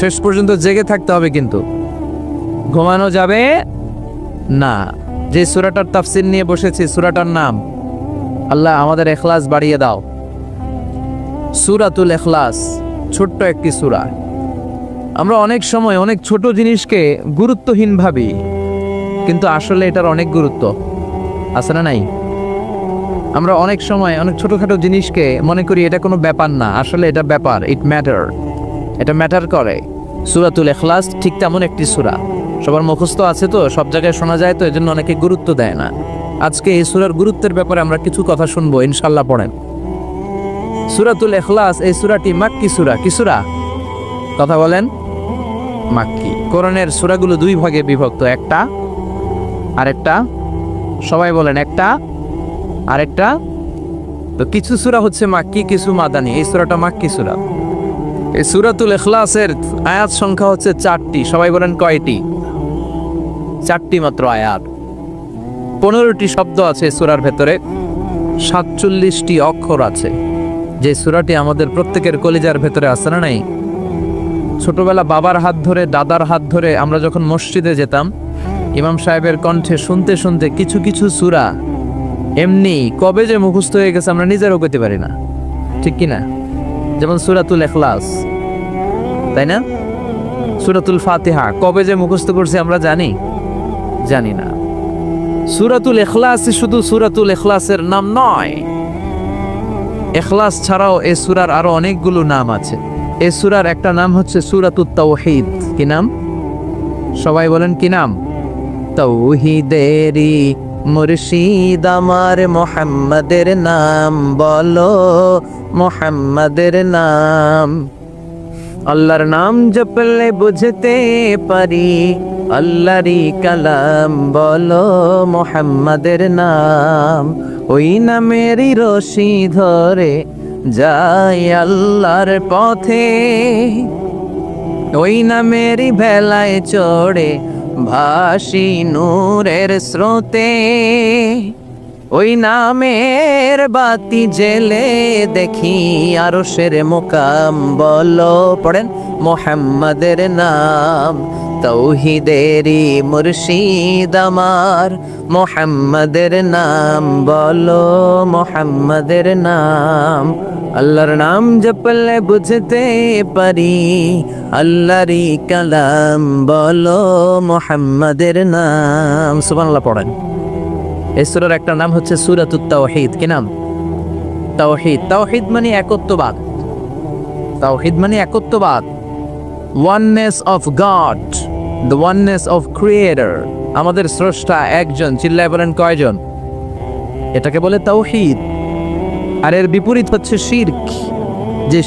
শেষ পর্যন্ত জেগে থাকতে হবে, কিন্তু ঘুমানো যাবে না। যে সূরাটার তাফসীর নিয়ে বসেছি, সূরাটার নাম, আল্লাহ আমাদের ইখলাস বাড়িয়ে দাও। সূরাতুল ইখলাস ছোট্ট একটি সূরা। আমরা অনেক সময় অনেক ছোট জিনিসকে গুরুত্বহীন ভাবি, কিন্তু আসলে এটার অনেক গুরুত্ব আছে না নাই? আমরা অনেক সময় অনেক ছোটখাটো জিনিসকে মনে করি এটা কোনো ব্যাপার না, আসলে এটা ব্যাপার। এটা ম্যাটার করে। সূরাতুল ইখলাস ঠিক তেমন একটি সূরা। সবার মুখস্থ আছে তো, সব জায়গায় শোনা যায় তো, এজন্য অনেকে গুরুত্ব দেয় না। আজকে এই সূরার গুরুত্বের ব্যাপারে আমরা কিছু কথা শুনবো ইনশাআল্লাহ। পড়েন সূরাতুল ইখলাস। এই সূরাটি মাক্কি সূরা। কি সূরা? কথা বলেন। মাক্কি। কোরআনের সূরাগুলো দুই ভাগে বিভক্ত, একটা আরেকটা। সবাই বলেন, একটা আরেকটা। তো কিছু সূরা হচ্ছে মাক্কি, কিছু মাদানী। এই সূরাটা মাক্কি সূরা। এই সূরাতুল ইখলাসের আয়াত সংখ্যা হচ্ছে 4টি। সবাই বলেন কয়টি? 4টি মাত্র আয়াত। 15টি শব্দ আছে সূরার ভেতরে, 47টি অক্ষর আছে। যে সূরাটি আমাদের প্রত্যেকের কলিজার ভেতরে আছে না নাই? ছোটবেলা বাবার হাত ধরে দাদার হাত ধরে আমরা যখন মসজিদে যেতাম, ইমাম সাহেবের কণ্ঠে শুনতে শুনতে কিছু কিছু সূরা এমনি কবে যে মুখস্থ হয়ে গেছে আমরা নিজেরও করতে পারি না, ঠিক কি না? যেমন সূরাতুল ইখলাস, তাই না? সূরাতুল ফাতিহা কবে যে মুখস্থ করছি আমরা জানি না। সূরাতুল ইখলাস শুধু সূরাতুল ইখলাসের নাম নয়, ইখলাস ছাড়াও এই সূরার আরো অনেকগুলো নাম আছে। এই সূরার একটা নাম হচ্ছে সূরাতুত তাওহীদ। কি নাম? সবাই বলেন কি নাম? তাওহীদেরই মুর্শিদ আমার মুহাম্মাদের নাম বলো, মুহাম্মাদের নাম। আল্লাহর নাম জপলে বুঝতে পারি আল্লাহরই কালাম বলো, মুহাম্মাদের নাম। ওই নামেরই রশি ধরে যাই আল্লাহর পথে, ওই নামেরই ভেলায় চড়ে ভাসি নূরের স্রোতে। ওই নামের বাতি জেলে দেখি আরশের মুকাম বলো, পড়েন মুহাম্মাদের নাম। তাওহীদেরই মুর্শিদ আমার মুহাম্মাদের নাম বলো, মুহাম্মাদের নাম। আল্লাহর নাম জপলে বুঝতে পারি আল্লাহরই কালাম বলো, মুহাম্মাদের নাম। সুবহানাল্লাহ পড়েন। এই সূরার একটা নাম হচ্ছে সূরাতুত তাওহীদ। কি নাম? তাওহীদ। তাওহীদ মানে একত্ববাদ। তাওহীদ মানে একত্ববাদ, oneness of God, the oneness of creator. আমাদের স্রষ্টা একজন, চিল্লায় বলেন কয়জন? এটাকে বলে তাওহীদ। আর এর বিপরীত হচ্ছে শিরক, যে